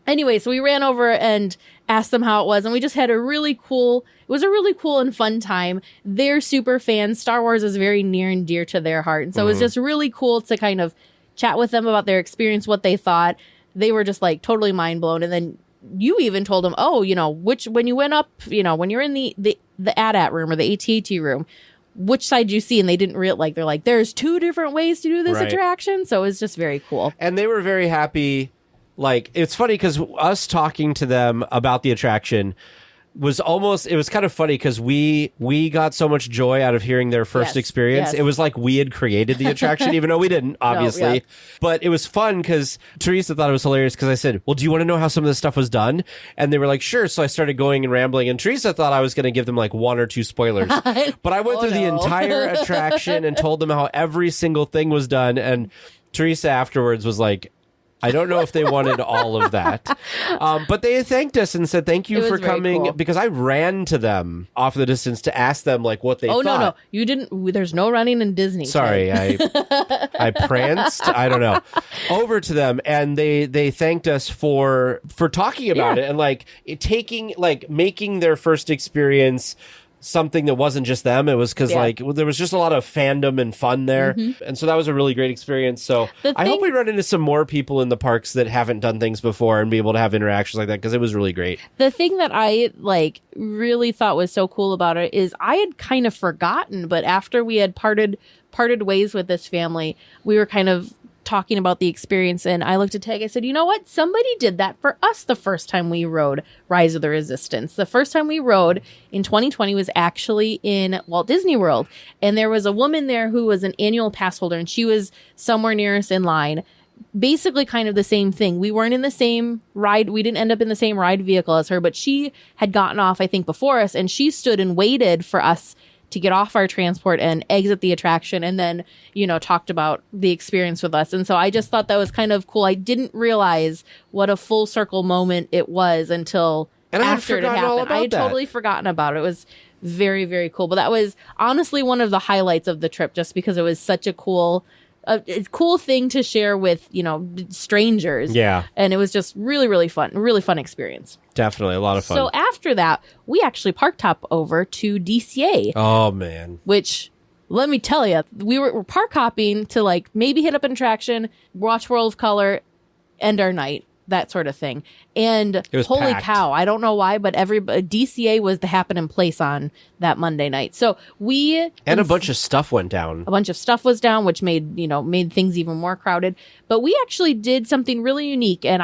anyway, so we ran over and asked them how it was. And we just had a really cool and fun time. They're super fans. Star Wars is very near and dear to their heart. And so it was just really cool to kind of chat with them about their experience, what they thought. They were just like totally mind blown. And then you even told them, when you went up, when you're in the AT-AT room or the AT-AT room, which side do you see? And they didn't they're like, there's 2 different ways to do this attraction. So it was just very cool. And they were very happy. Like, it's funny because us talking to them about the attraction was kind of funny because we got so much joy out of hearing their first experience. It was like we had created the attraction, even though we didn't, obviously. But it was fun because Teresa thought it was hilarious because I said, well, do you want to know how some of this stuff was done? And they were like, sure. So I started going and rambling, and Teresa thought I was going to give them like 1 or 2 spoilers. But I went through the entire attraction and told them how every single thing was done. And Teresa afterwards was like, I don't know if they wanted all of that. But they thanked us and said, thank you for coming. Because I ran to them off the distance to ask them like what they thought. Oh, no. You didn't. There's no running in Disney. Sorry. I pranced. I don't know. Over to them. And they thanked us for talking about it and making their first experience something that wasn't just them. It was because there was just a lot of fandom and fun there. And so that was a really great experience. So I hope we run into some more people in the parks that haven't done things before and be able to have interactions like that because it was really great. The thing that I really thought was so cool about it is I had kind of forgotten, but after we had parted ways with this family, we were kind of talking about the experience, and I looked at Tag. I said, you know what? Somebody did that for us the first time we rode Rise of the Resistance. The first time we rode in 2020 was actually in Walt Disney World, and there was a woman there who was an annual pass holder, and she was somewhere near us in line. basically kind of the same thing. We weren't in the same ride. We didn't end up in the same ride vehicle as her, but she had gotten off, I think, before us, and she stood and waited for us to get off our transport and exit the attraction, and then, talked about the experience with us. And so I just thought that was kind of cool. I didn't realize what a full circle moment it was until after it happened. I had totally forgotten about it. It was very, very cool. But that was honestly one of the highlights of the trip, just because it was such a cool thing to share with, strangers. Yeah. And it was just really, really fun experience. Definitely a lot of fun. So after that, we actually park hop over to DCA. Oh, man. Which, let me tell you, we're park hopping to maybe hit up an attraction, watch World of Color, end our night, that sort of thing. And it was holy packed. cow, I don't know why, but DCA was the happening place on that Monday night. So a bunch of stuff went down. A bunch of stuff was down, which made things even more crowded. But we actually did something really unique. And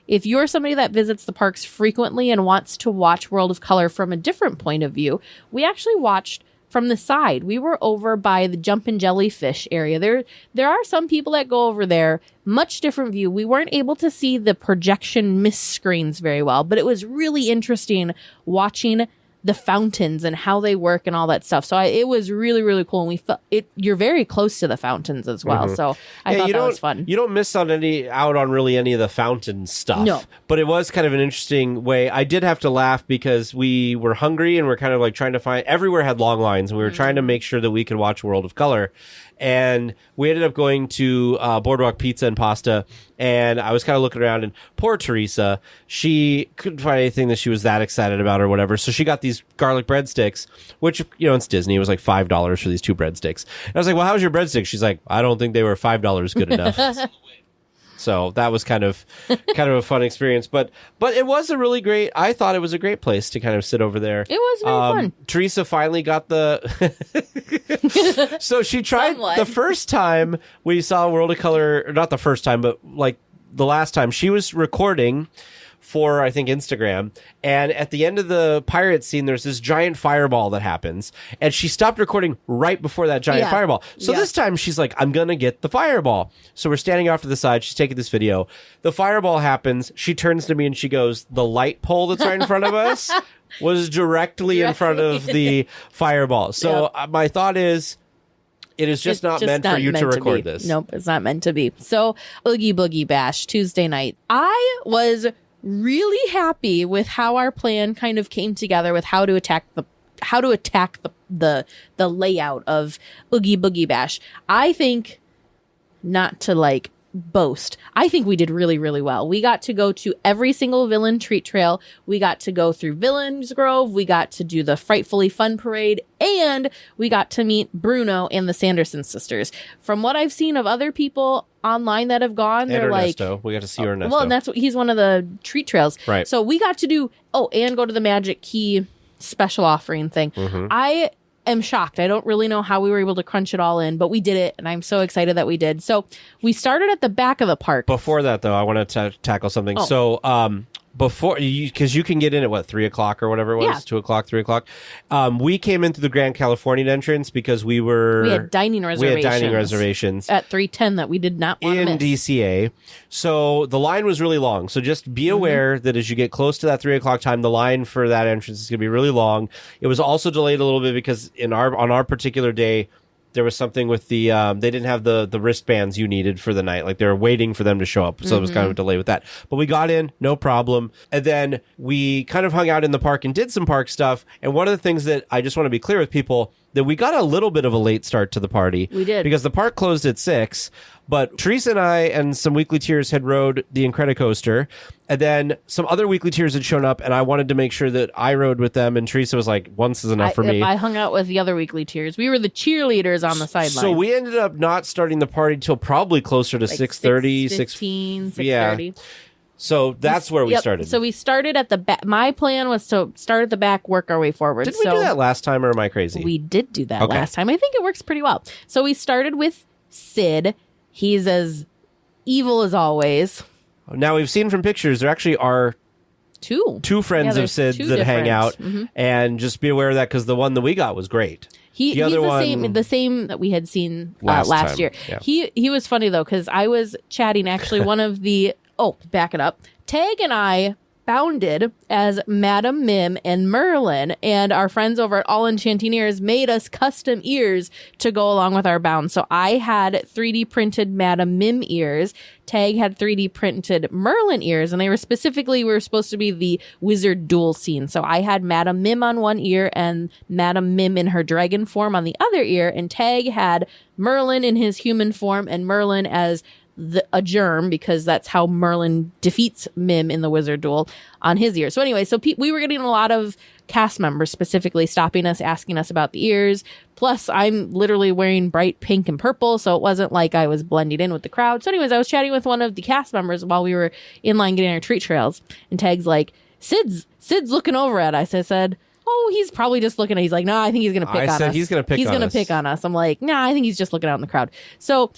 if you're somebody that visits the parks frequently and wants to watch World of Color from a different point of view, we actually watched from the side. We were over by the Jumpin' Jellyfish area. There are some people that go over there, much different view. We weren't able to see the projection mist screens very well, but it was really interesting watching the fountains and how they work and all that stuff. So it was really, really cool. And we felt you're very close to the fountains as well. Mm-hmm. So I thought that was fun. You don't miss out on really any of the fountain stuff. No. But it was kind of an interesting way. I did have to laugh because we were hungry and we're kind of trying to find, everywhere had long lines, and we were trying to make sure that we could watch World of Color. And we ended up going to Boardwalk Pizza and Pasta, and I was kind of looking around, and poor Teresa, she couldn't find anything that she was that excited about or whatever, so she got these garlic breadsticks, which, it's Disney, it was like $5 for these 2 breadsticks. And I was like, well, how's your breadsticks? She's like, I don't think they were $5 good enough. So that was kind of a fun experience, but it was I thought it was a great place to kind of sit over there. It was very fun. Teresa finally got so she tried the first time we saw World of Color, not the first time, but the last time she was recording for, I think, Instagram. And at the end of the pirate scene, there's this giant fireball that happens. And she stopped recording right before that giant fireball. So this time she's like, I'm going to get the fireball. So we're standing off to the side. She's taking this video. The fireball happens. She turns to me and she goes, the light pole that's right in front of us was directly in front of the fireball. So my thought is, it is just not meant for you to record this. Nope, it's not meant to be. So Oogie Boogie Bash, Tuesday night. I was really happy with how our plan kind of came together with how to attack the layout of Oogie Boogie Bash. I think, not to boast, I think we did really, really well. We got to go to every single villain treat trail. We got to go through Villains Grove. We got to do the Frightfully Fun Parade, and we got to meet Bruno and the Sanderson sisters. From what I've seen of other people online that have gone, they're Ernesto. We got to see Ernesto. Well, and he's one of the treat trails. Right. So we got to do, and go to the Magic Key special offering thing. Mm-hmm. I am shocked. I don't really know how we were able to crunch it all in, but we did it, and I'm so excited that we did. So we started at the back of the park. Before that, though, I want to tackle something. So before, because you can get in at 3 o'clock or whatever it was, 2 o'clock, 3 o'clock. We came into the Grand Californian entrance because we had dining reservations at 3:10 that we did not want to miss. In DCA. So the line was really long. So just be aware that as you get close to that 3 o'clock time, the line for that entrance is going to be really long. It was also delayed a little bit because on our particular day, there was something with the they didn't have the wristbands you needed for the night. They were waiting for them to show up. So it was kind of a delay with that. But we got in, no problem. And then we kind of hung out in the park and did some park stuff. And one of the things that I just want to be clear with people, that we got a little bit of a late start to the party. We did. Because the park closed at 6. But Teresa and I and some weekly tiers had rode the Incredicoaster. And then some other weekly tiers had shown up, and I wanted to make sure that I rode with them. And Teresa was like, once is enough for me. I hung out with the other weekly tiers. We were the cheerleaders on the sideline. So we ended up not starting the party till probably closer to 6:30, 6:15, 6:30. Yeah. So that's where we started. So we started at the back. My plan was to start at the back, work our way forward. Did we do that last time, or am I crazy? We did do that last time. I think it works pretty well. So we started with Sid. He's as evil as always. Now, we've seen from pictures, there actually are two friends of Sid that hang out. Mm-hmm. And just be aware of that, because the one that we got was great. He's other the same that we had seen last last time. year. Yeah. He was funny though, because I was chatting actually one of the back it up. Tag and I founded as Madam Mim and Merlin, and our friends over at All Enchanting Ears made us custom ears to go along with our bounds. So I had 3D printed Madam Mim ears. Tag had 3D printed Merlin ears, and we were supposed to be the wizard duel scene. So I had Madam Mim on one ear and Madam Mim in her dragon form on the other ear, and Tag had Merlin in his human form and Merlin as a germ, because that's how Merlin defeats Mim in the wizard duel, on his ear. So anyway, we were getting a lot of cast members specifically stopping us, asking us about the ears. Plus, I'm literally wearing bright pink and purple, so it wasn't like I was blending in with the crowd. So anyways, I was chatting with one of the cast members while we were in line getting our treat trails, and Tag's like, Sid's looking over at us. I said, oh, he's probably just looking at. He's like, no, I think he's going to pick on us. He's going to pick on us. I'm like, nah, I think he's just looking out in the crowd. So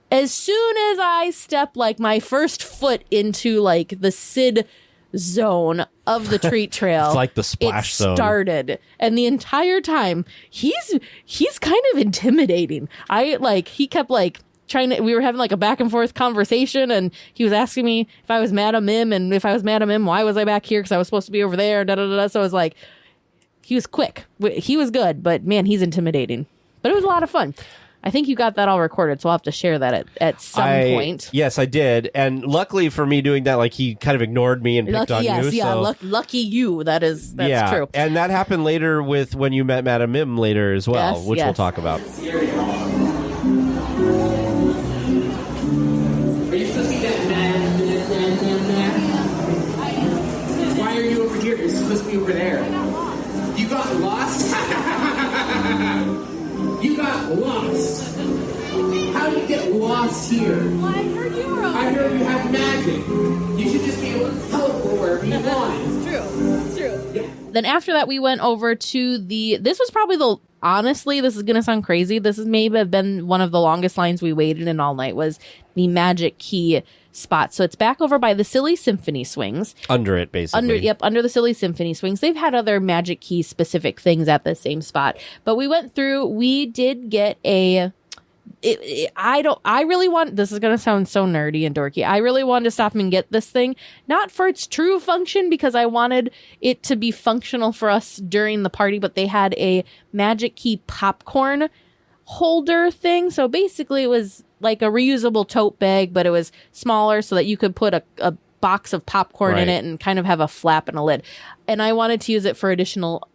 as soon as I step like my first foot into like the Sid zone of the treat trail, it's like the splash zone started, and the entire time he's kind of intimidating. He kept like we were having like a back and forth conversation, and he was asking me if I was Madam Mim, and if I was Madam Mim, why was I back here? Because I was supposed to be over there. So I was like, he was quick, he was good, but man, he's intimidating. But it was a lot of fun. I think you got that all recorded, so I'll have to share that at some point. Yes, I did. And luckily for me doing that, like, he kind of ignored me and picked on you. Yeah, lucky you. That's true. And that happened later with when you met Madam Mim later as well, which we'll talk about. Are you supposed to be that man? Why are you over here? You're supposed to be over there. You got lost? You got lost. How did you get lost here? Well, I heard you were over I heard you have magic. You should just be able to teleport wherever you want. It's true. Yeah. Then after that, we went over to this was probably honestly, this is going to sound crazy. This has maybe been one of the longest lines we waited in all night, was the Magic Key spot. So it's back over by the Silly Symphony Swings. Under it, basically. Under the Silly Symphony Swings. They've had other Magic Key specific things at the same spot. But we went through, we did get this is going to sound so nerdy and dorky. I really wanted to stop and get this thing, not for its true function, because I wanted it to be functional for us during the party, but they had a Magic Key popcorn holder thing. So basically it was like a reusable tote bag, but it was smaller so that you could put a box of popcorn in it and kind of have a flap and a lid. And I wanted to use it for additional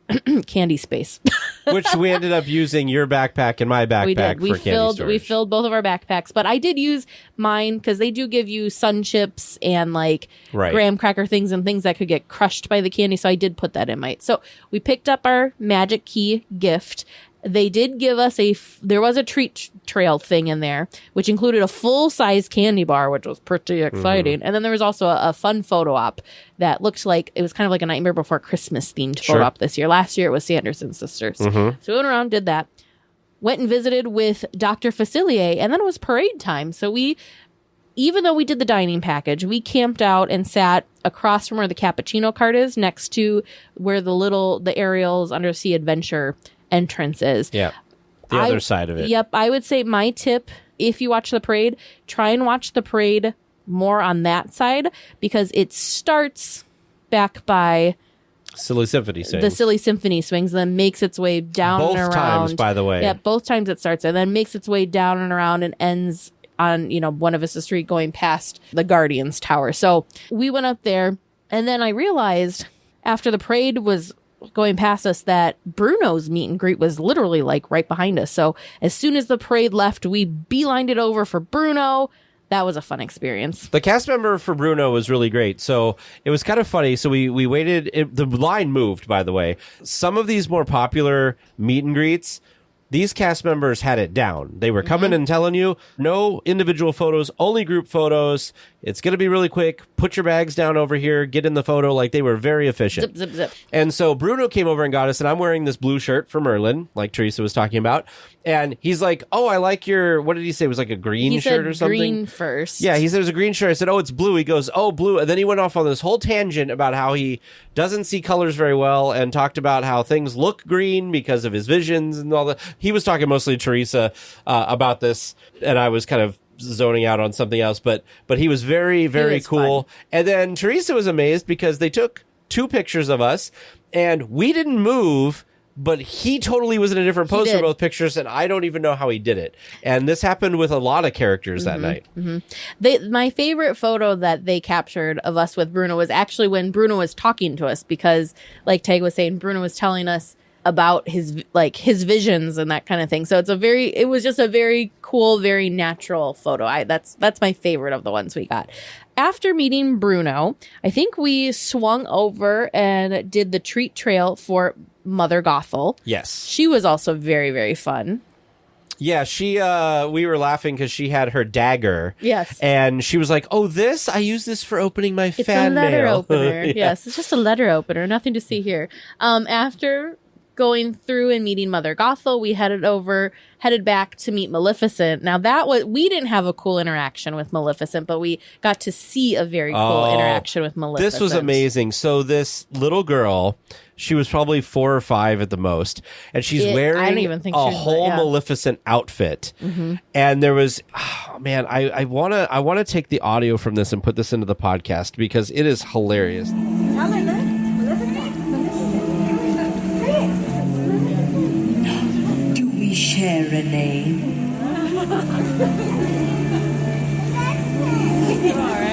candy space. Which we ended up using your backpack and my backpack for candy storage. We filled both of our backpacks, but I did use mine because they do give you sun chips and like graham cracker things and things that could get crushed by the candy. So I did put that in mine. So we picked up our Magic Key gift. They did give us there was a treat trail thing in there, which included a full-size candy bar, which was pretty exciting. Mm-hmm. And then there was also a fun photo op that looked like it was kind of like a Nightmare Before Christmas themed photo op this year. Last year it was Sanderson Sisters. Mm-hmm. So we went around, did that, went and visited with Dr. Facilier, and then it was parade time. So even though we did the dining package, we camped out and sat across from where the cappuccino cart is, next to where the Ariel's Undersea Adventure entrance is. Yeah. The other side of it. Yep. I would say my tip, if you watch the parade, try and watch the parade more on that side, because it starts back by Silly Symphony Swings. The Silly Symphony Swings, then makes its way down and around. Both times, by the way. Yeah, both times it starts, and then makes its way down and around and ends on, Buena Vista Street going past the Guardians Tower. So we went up there, and then I realized after the parade was going past us that Bruno's meet and greet was literally like right behind us. So as soon as the parade left, we beelined it over for Bruno. That was a fun experience. The cast member for Bruno was really great. So it was kind of funny. So we waited. The line moved, by the way. Some of these more popular meet and greets, these cast members had it down. They were coming and telling you, no individual photos, only group photos. It's going to be really quick. Put your bags down over here. Get in the photo. Like, they were very efficient. Zip, zip, zip. And so Bruno came over and got us, and I'm wearing this blue shirt for Merlin, like Teresa was talking about. And he's like, oh, I like your, what did he say? It was like a green shirt or something? Green first. Yeah, he said it was a green shirt. I said, oh, it's blue. He goes, oh, blue. And then he went off on this whole tangent about how he doesn't see colors very well and talked about how things look green because of his visions and all that. He was talking mostly to Teresa about this, and I was kind of zoning out on something else, but he was very, very cool. Fun. And then Teresa was amazed because they took 2 pictures of us, and we didn't move, but he totally was in a different pose for both pictures, and I don't even know how he did it. And this happened with a lot of characters that night. My favorite photo that they captured of us with Bruno was actually when Bruno was talking to us, because, like Tag was saying, Bruno was telling us about his visions and that kind of thing. So it was just a very cool, very natural photo. That's my favorite of the ones we got. After meeting Bruno, I think we swung over and did the treat trail for Mother Gothel. Yes. She was also very, very fun. Yeah, we were laughing because she had her dagger. Yes. And she was like, oh, I use this for opening my fan mail. It's a letter opener. Yeah. Yes, it's just a letter opener. Nothing to see here. After going through and meeting Mother Gothel, we headed back to meet Maleficent. Now we didn't have a cool interaction with Maleficent, but we got to see a very cool interaction with Maleficent. This was amazing. So this little girl, she was probably 4 or 5 at the most, and she's wearing I don't even think a whole Maleficent outfit. And there was, I want to take the audio from this and put this into the podcast because it is hilarious. Share a name.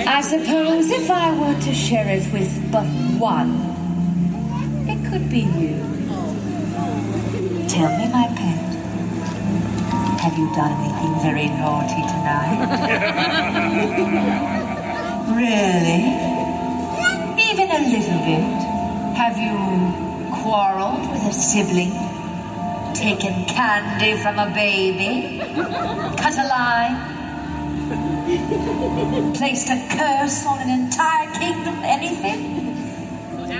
I suppose if I were to share it with but one, it could be you. Tell me, my pet, have you done anything very naughty tonight? Really? Even a little bit? Have you quarreled with a sibling? Taken candy from a baby? Cut a line? Placed a curse on an entire kingdom? Anything?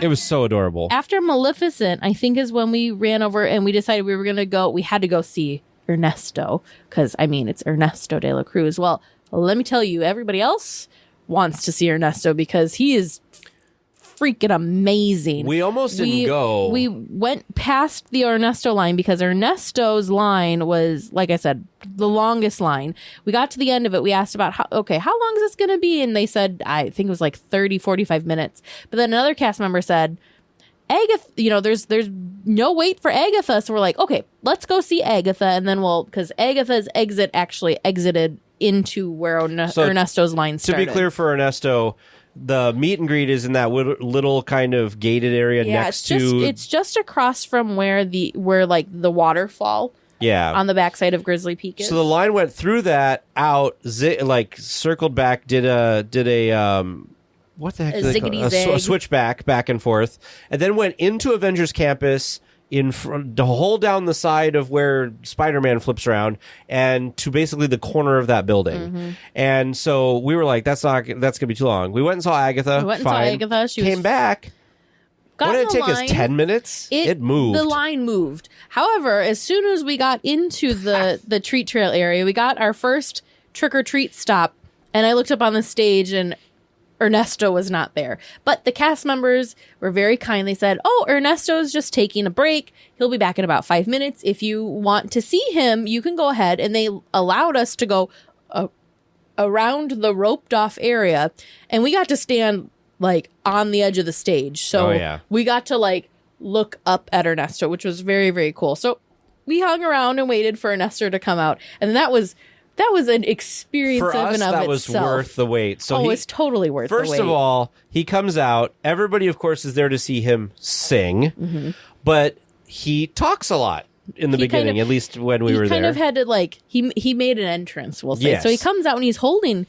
It was so adorable. After Maleficent, I think is when we ran over and we decided we were going to go. We had to go see Ernesto because, it's Ernesto de la Cruz. Well, let me tell you, everybody else wants to see Ernesto because he is freaking amazing. We almost didn't go. We went past the Ernesto line because Ernesto's line was, like I said, the longest line. We got to the end of it. We asked about, how long is this going to be? And they said, I think it was like 30, 45 minutes. But then another cast member said, Agatha, there's no wait for Agatha. So we're like, okay, let's go see Agatha. And then because Agatha's exit actually exited into where Ernesto's line started. To be clear for Ernesto, the meet and greet is in that little kind of gated area next to. It's just across from where the waterfall. Yeah. On the backside of Grizzly Peak is. So the line went through that out, circled back, did a what the heck? A ziggity-zag. A switchback back and forth, and then went into Avengers Campus in front, the hole down the side of where Spider-Man flips around, and to basically the corner of that building. And so we were like, that's gonna be too long. We went and saw Agatha. She came back. What did it take us? 10 minutes? It moved. The line moved. However, as soon as we got into the treat trail area, we got our first trick or treat stop, and I looked up on the stage and Ernesto was not there. But the cast members were very kind. They said, oh, Ernesto's just taking a break. He'll be back in about 5 minutes. If you want to see him, you can go ahead. And they allowed us to go around the roped off area. And we got to stand on the edge of the stage. So we got to look up at Ernesto, which was very, very cool. So we hung around and waited for Ernesto to come out. And that was an experience for us, of that itself. was worth the wait. So it's totally worth the wait. First of all, he comes out. Everybody, of course, is there to see him sing. But he talks a lot in the beginning, at least when we were there. He kind of had to, he made an entrance, we'll say. Yes. So he comes out and he's holding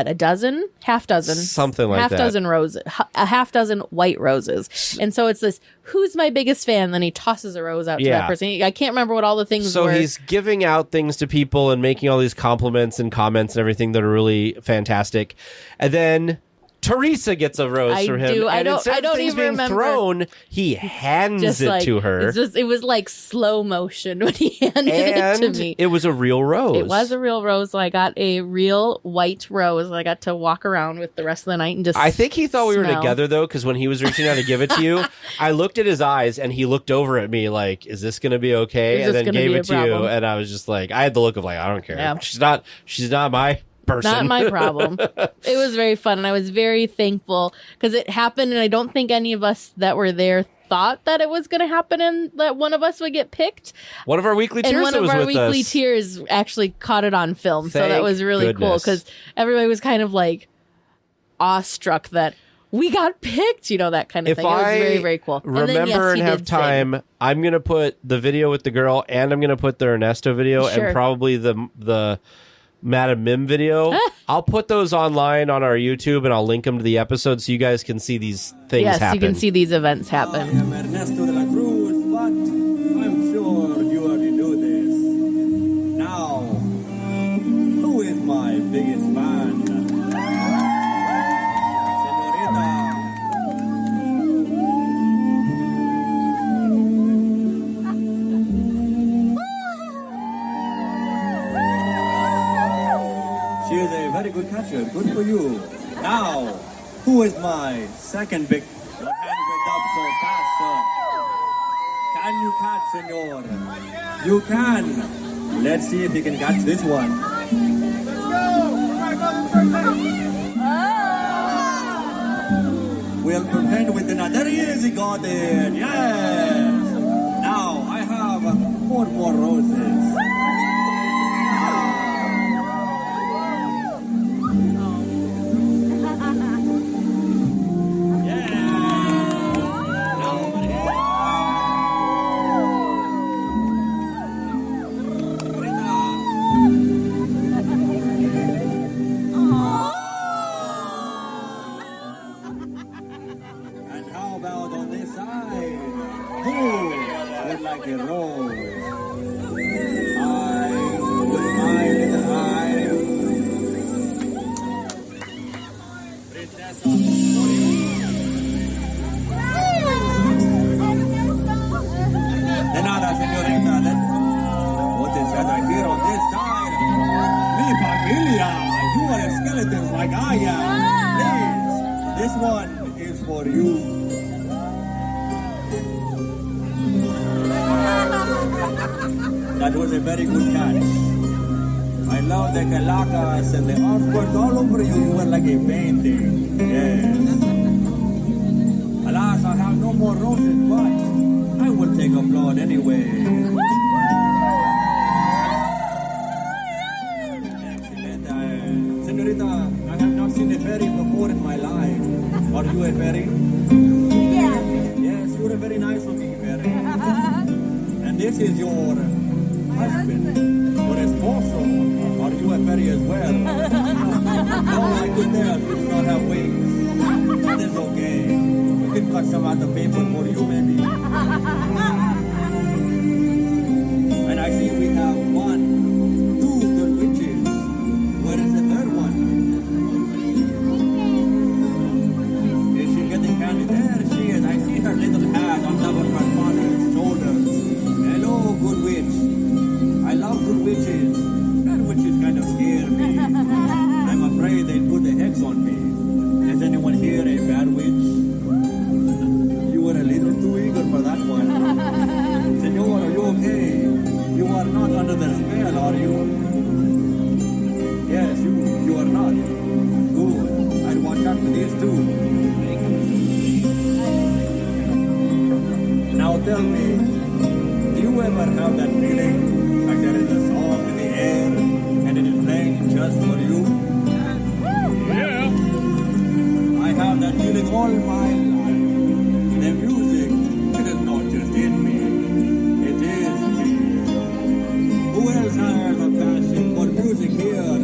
a dozen, half dozen, something like half that. dozen roses, a half dozen white roses. And so it's this, who's my biggest fan? Then he tosses a rose out to that person. I can't remember what all the things so were. He's giving out things to people and making all these compliments and comments and everything that are really fantastic. And then Teresa gets a rose from him. I and don't instead of things even being remember. thrown, he hands it to her. It was like slow motion when he handed it to me. It was a real rose. It was a real rose. So I got a real white rose. I got to walk around with the rest of the night and just I think he thought we were smell. together, though, because when he was reaching out to give it to you, I looked at his eyes and he looked over at me like, is this going to be okay? Is And this then gonna gave be a it to you. problem? And I was just like, I had the look of like, I don't care. Yeah. She's not my person. Not my problem. It was very fun, and I was very thankful because it happened, and I don't think any of us that were there thought that it was going to happen and that one of us would get picked. One of our weekly And tiers one that of was our with weekly us. tiers actually caught it on film, so that Thank was really cool goodness. because everybody was kind of like awestruck that we got picked, that kind of If thing. It was I very, very cool. And then, remember yes, and he have did sing. time, I'm going to put the video with the girl and I'm going to put the Ernesto video Sure. and probably the Madam Mim video. I'll put those online on our YouTube and I'll link them to the episode so you guys can see these things Yes, happen. you can see these events I happen. am Ernesto de la Cruz, but I'm sure you already know this. Now, who is my biggest fan? She is a very good catcher. Good for you. Now, who is my second big? Your hand went up so fast, sir. Can you catch, senor? You can. Let's see if you can catch this one. We'll prevent with the There he is. He got it. Yes. Now I have 4 more roses. And how about on this side? Who would like a rose? I with my little eye. De nada, señorita. What is that I hear on this side? Mi familia. You are skeletons like I am. Please, this one is for you. That was a very good catch. I love the calacas and the artwork all over you. You were like a painting. Yes. Alas, I have no more roses, but I will take applaud anyway. Excellent. Senorita, I have not seen a fairy before in my life. Are you a fairy? Yes. Yes, you're a very nice looking fairy. And this is your husband, your esposo. Are you a fairy as well? No, I could tell you do not have wings. That is okay. We can cut some out of paper for you, maybe. And I see we have 1, 2 good witches. Where is the third one? Is she getting candy? There she is. I see her little hat on top of her father's shoulders. Hello, good witch. I love good witches. Bad witches kind of scare me. I'm afraid they'd put a hex on me. Is anyone here a bad witch? You were a little too eager for that one. Senor, are you okay? You are not under the spell, are you? Yes, you are not. Good. I'd watch out for these two. Now tell me, do you ever have that feeling like there is a song in the air and it is playing just for you? Yeah. I have that feeling all my life. The music, it is not just in me, it is me. Who else has a passion for music here?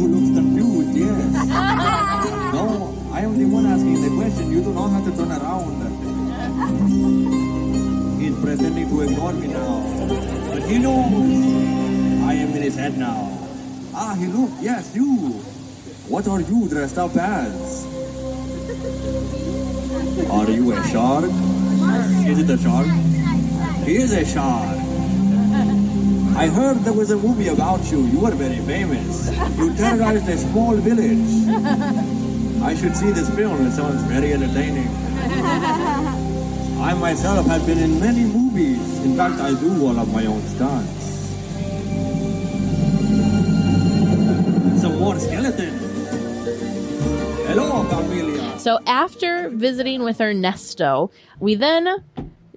who looks confused, yes. No, I am the one asking the question. You do not have to turn around. He's pretending to ignore me now. But he knows I am in his head now. Ah, he look, yes, you. What are you dressed up as? Are you a shark? Is it a shark? He is a shark. I heard there was a movie about you. You are very famous. You terrorized a small village. I should see this film. It sounds very entertaining. I myself have been in many movies. In fact, I do all of my own stunts. Some more skeletons. Hello, familia. So after visiting with Ernesto, we then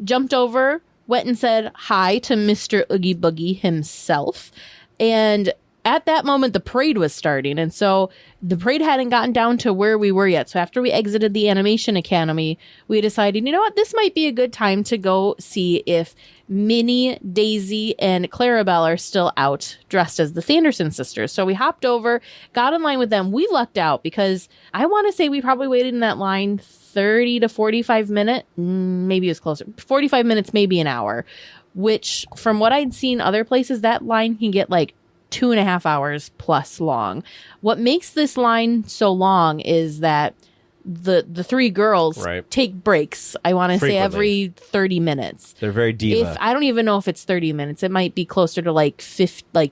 jumped over, went and said hi to Mr. Oogie Boogie himself. And at that moment, the parade was starting. And so the parade hadn't gotten down to where we were yet. So after we exited the Animation Academy, we decided, you know what, this might be a good time to go see if Minnie, Daisy, and Clarabelle are still out dressed as the Sanderson sisters. So we hopped over, got in line with them. We lucked out because I want to say we probably waited in that line 30 to 45 minutes. Maybe it was closer. 45 minutes, maybe an hour, which from what I'd seen other places, that line can get like 2.5 hours plus long. What makes this line so long is that the three girls take breaks. I want to say every 30 minutes. They're very diva. I don't even know if it's 30 minutes. It might be closer to like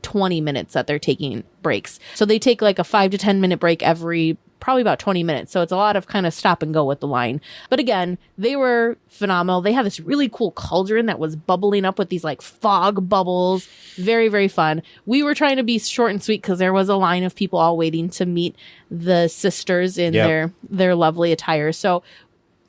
20 minutes that they're taking breaks. So they take like a 5 to 10 minute break every probably about 20 minutes. So it's a lot of kind of stop and go with the line. But again, they were phenomenal. They have this really cool cauldron that was bubbling up with these like fog bubbles. Very, very fun. We were trying to be short and sweet because there was a line of people all waiting to meet the sisters in their lovely attire. So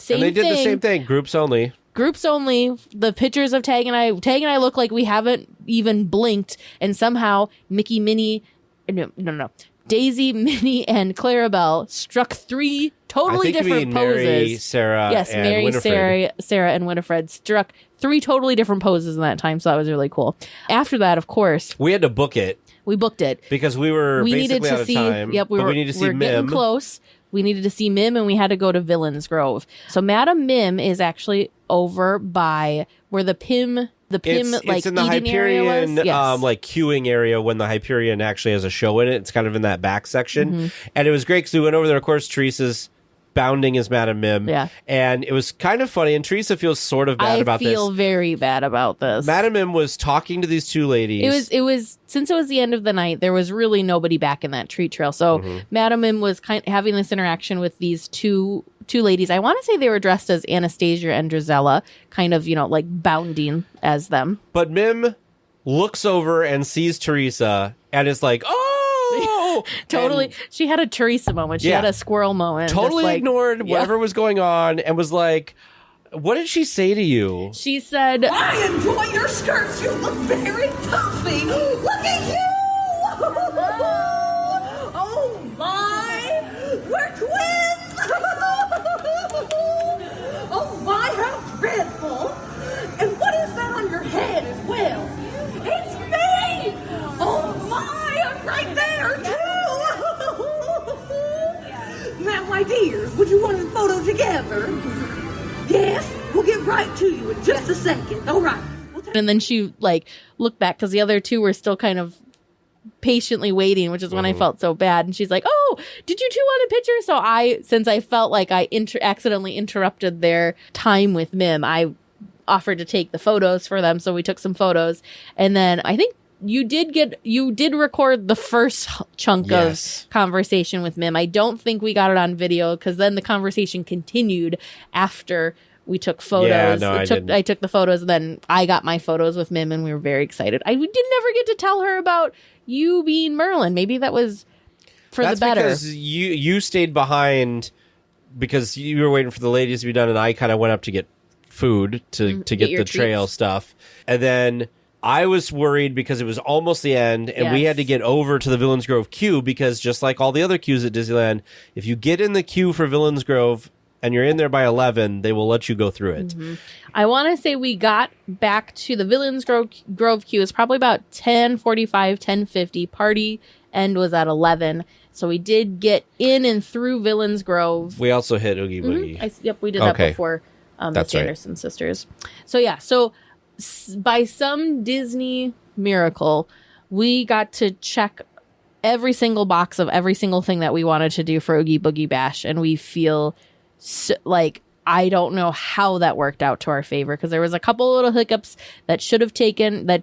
and they did the same thing. Groups only. Groups only. The pictures of Tag and I look like we haven't even blinked. And somehow Mickey, Minnie, no. Daisy, Minnie, and Clarabelle struck 3 totally different poses. Mary, Sarah, and Mary, Winifred. Sarah, and Winifred struck 3 totally different poses in that time, so that was really cool. After that, of course, we had to book it. We booked it because we needed to see. Yep, we needed to see Mim. Getting close. We needed to see Mim, and we had to go to Villains Grove. So Madame Mim is actually over by where the Pym. It's in the Hyperion like queuing area when the Hyperion actually has a show in it. It's kind of in that back section. And it was great because we went over there. Of course, Teresa's bounding as Madame Mim. Yeah. And it was kind of funny. And Teresa feels sort of bad about this. I feel very bad about this. Madame Mim was talking to these 2 ladies. It was since it was the end of the night, there was really nobody back in that treat trail. So Madame Mim was kind of having this interaction with these two ladies. I want to say they were dressed as Anastasia and Drizella, kind of, like bounding as them. But Mim looks over and sees Teresa and is like, oh! Totally. And she had a Teresa moment. She had a squirrel moment. Totally ignored whatever was going on and was like, what did she say to you? She said, I enjoy your skirts. You look very puffy. Look at you! Oh my! We're twins! Oh my, how dreadful! And what is that on your head as well? It's me! Oh my, I'm right there too! Now, my dears, would you want a photo together? Yes, we'll get right to you in just a second. All right. And then she looked back because the other 2 were still kind of patiently waiting, which is when I felt so bad. And she's like, oh, did you 2 want a picture? So since I felt like I accidentally interrupted their time with Mim, I offered to take the photos for them. So we took some photos. And then I think you did record the first chunk of conversation with Mim. I don't think we got it on video because then the conversation continued after we took photos. Yeah, no, I took the photos, and then I got my photos with Mim, and we were very excited. We did never get to tell her about you being Merlin. Maybe that was for the better. That's because you stayed behind because you were waiting for the ladies to be done, and I kind of went up to get food to get the trail stuff. And then I was worried because it was almost the end, and we had to get over to the Villains Grove queue because just like all the other queues at Disneyland, if you get in the queue for Villains Grove and you're in there by 11, they will let you go through it. I want to say we got back to the Villains Grove queue. It's probably about 10:45, 10:50. Party end was at 11. So we did get in and through Villains Grove. We also hit Oogie Boogie. Yep, we did that before the Sanderson sisters. So yeah, by some Disney miracle, we got to check every single box of every single thing that we wanted to do for Oogie Boogie Bash, and we feel like I don't know how that worked out to our favor, because there was a couple little hiccups that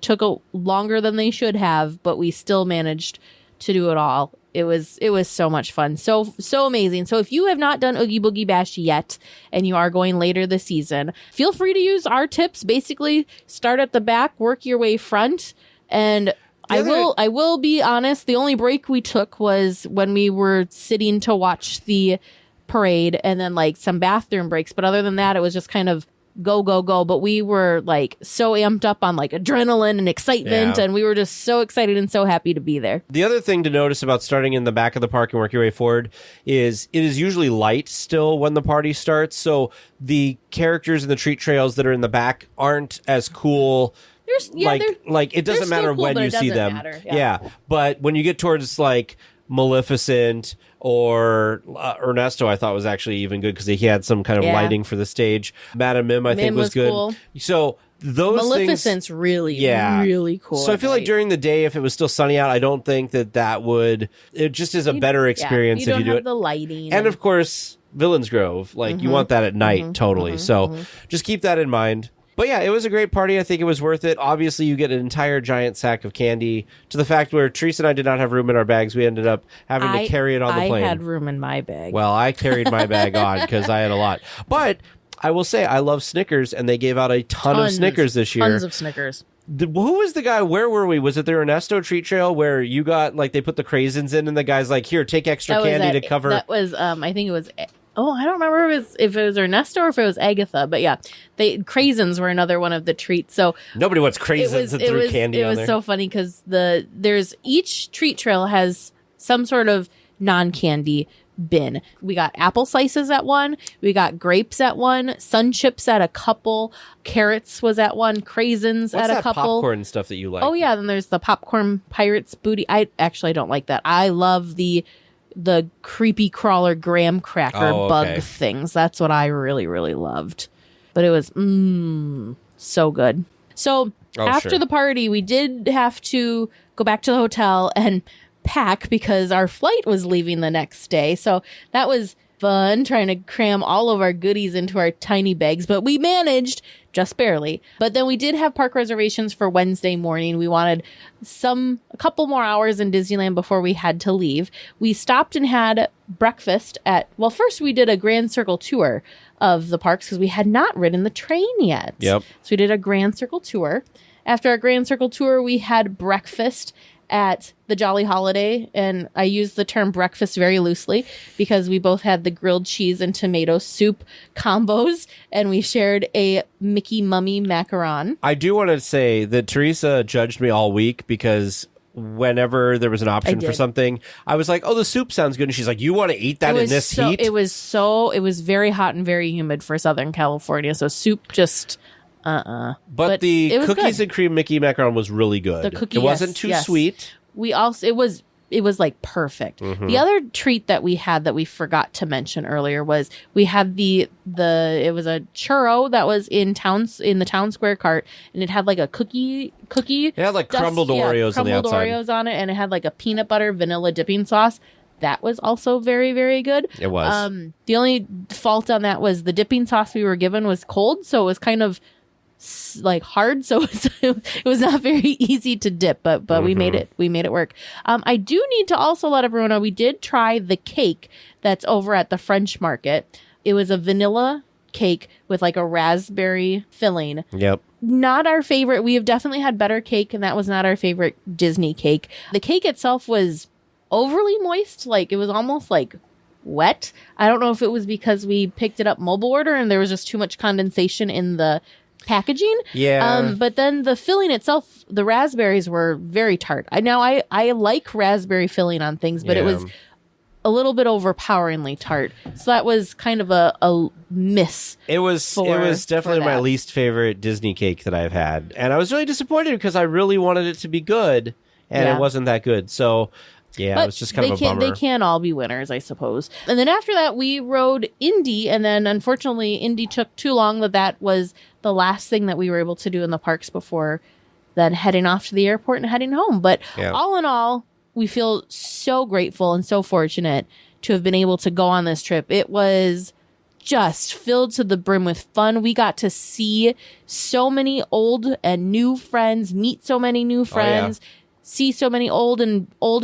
took longer than they should have, but we still managed to do it all. It was so much fun. So amazing. So if you have not done Oogie Boogie Bash yet and you are going later this season, feel free to use our tips. Basically, start at the back, work your way front. And I will be honest, the only break we took was when we were sitting to watch the parade, and then like some bathroom breaks. But other than that, it was just kind of go, go, go. But we were like so amped up on like adrenaline and excitement, and we were just so excited and so happy to be there. The other thing to notice about starting in the back of the park and work your way forward is it is usually light still when the party starts. So the characters in the treat trails that are in the back aren't as cool. It doesn't matter cool, when you see them. Yeah. But when you get towards like Maleficent or Ernesto, I thought was actually even good because he had some kind of lighting for the stage. Madame Mim, I think was good. Cool. So those Maleficent's really cool. So I feel like during the day, if it was still sunny out, I don't think that would. It just is a better experience if you do it. The lighting, and of course, Villains Grove. Like you want that at night, totally. So just keep that in mind. But yeah, it was a great party. I think it was worth it. Obviously, you get an entire giant sack of candy, to the fact where Teresa and I did not have room in our bags. We ended up having to carry it on the plane. I had room in my bag. Well, I carried my bag on because I had a lot. But I will say, I love Snickers, and they gave out a ton of Snickers this year. Tons of Snickers. Who was the guy? Where were we? Was it the Ernesto treat trail where you got, like, they put the craisins in, and the guy's like, here, take extra candy to cover. That was, I think it was... Oh, I don't remember if it was Ernesto or if it was Agatha, but yeah, craisins were another one of the treats. So nobody wants craisins and threw candy on there. It was so funny because each treat trail has some sort of non-candy bin. We got apple slices at one, we got grapes at one, sun chips at a couple, carrots was at one, craisins at a couple. Popcorn stuff that you like? Oh yeah, then there's the popcorn pirates booty. I don't like that. I love the creepy crawler graham cracker bug things. That's what I really, really loved. But it was so good. So after the party, we did have to go back to the hotel and pack because our flight was leaving the next day. So that was fun, trying to cram all of our goodies into our tiny bags, but we managed, just barely. But then we did have park reservations for Wednesday morning. We wanted a couple more hours in Disneyland before we had to leave. We stopped and had breakfast first we did a Grand Circle tour of the parks because we had not ridden the train yet. Yep. So we did a Grand Circle tour. After our Grand Circle tour, we had breakfast at the Jolly Holiday, and I use the term breakfast very loosely because we both had the grilled cheese and tomato soup combos, and we shared a Mickey Mummy macaron. I do want to say that Teresa judged me all week because whenever there was an option for something, I was like, oh, the soup sounds good, and she's like, you want to eat that in this heat? It was very hot and very humid for Southern California, so soup just... But the cookies and cream Mickey macaron was really good. It wasn't too sweet. It was like perfect. The other treat that we had that we forgot to mention earlier was we had it was a churro that was in the town square cart, and it had like a cookie. It had like crumbled Oreos on the outside. Crumbled Oreos on it, and it had like a peanut butter vanilla dipping sauce. That was also very, very good. It was. The only fault on that was the dipping sauce we were given was cold, so it was kind of like hard, so it was not very easy to dip, but we made it work. I do need to also let everyone know we did try the cake that's over at the French Market. It was a vanilla cake with like a raspberry filling. Yep. Not our favorite. We have definitely had better cake, and that was not our favorite Disney cake. The cake itself was overly moist, like it was almost like wet. I don't know if it was because we picked it up mobile order and there was just too much condensation in the packaging. Yeah. But then the filling itself, the raspberries were very tart. I like raspberry filling on things, but it was a little bit overpoweringly tart. So that was kind of a miss. It was definitely my least favorite Disney cake that I've had. And I was really disappointed because I really wanted it to be good, and it wasn't that good. So Yeah, But it was just kind of a bummer. They can't all be winners, I suppose. And then after that, we rode Indy, and then unfortunately, Indy took too long. That was the last thing that we were able to do in the parks before then heading off to the airport and heading home. But all in all, we feel so grateful and so fortunate to have been able to go on this trip. It was just filled to the brim with fun. We got to see so many old and new friends, meet so many new friends, see so many old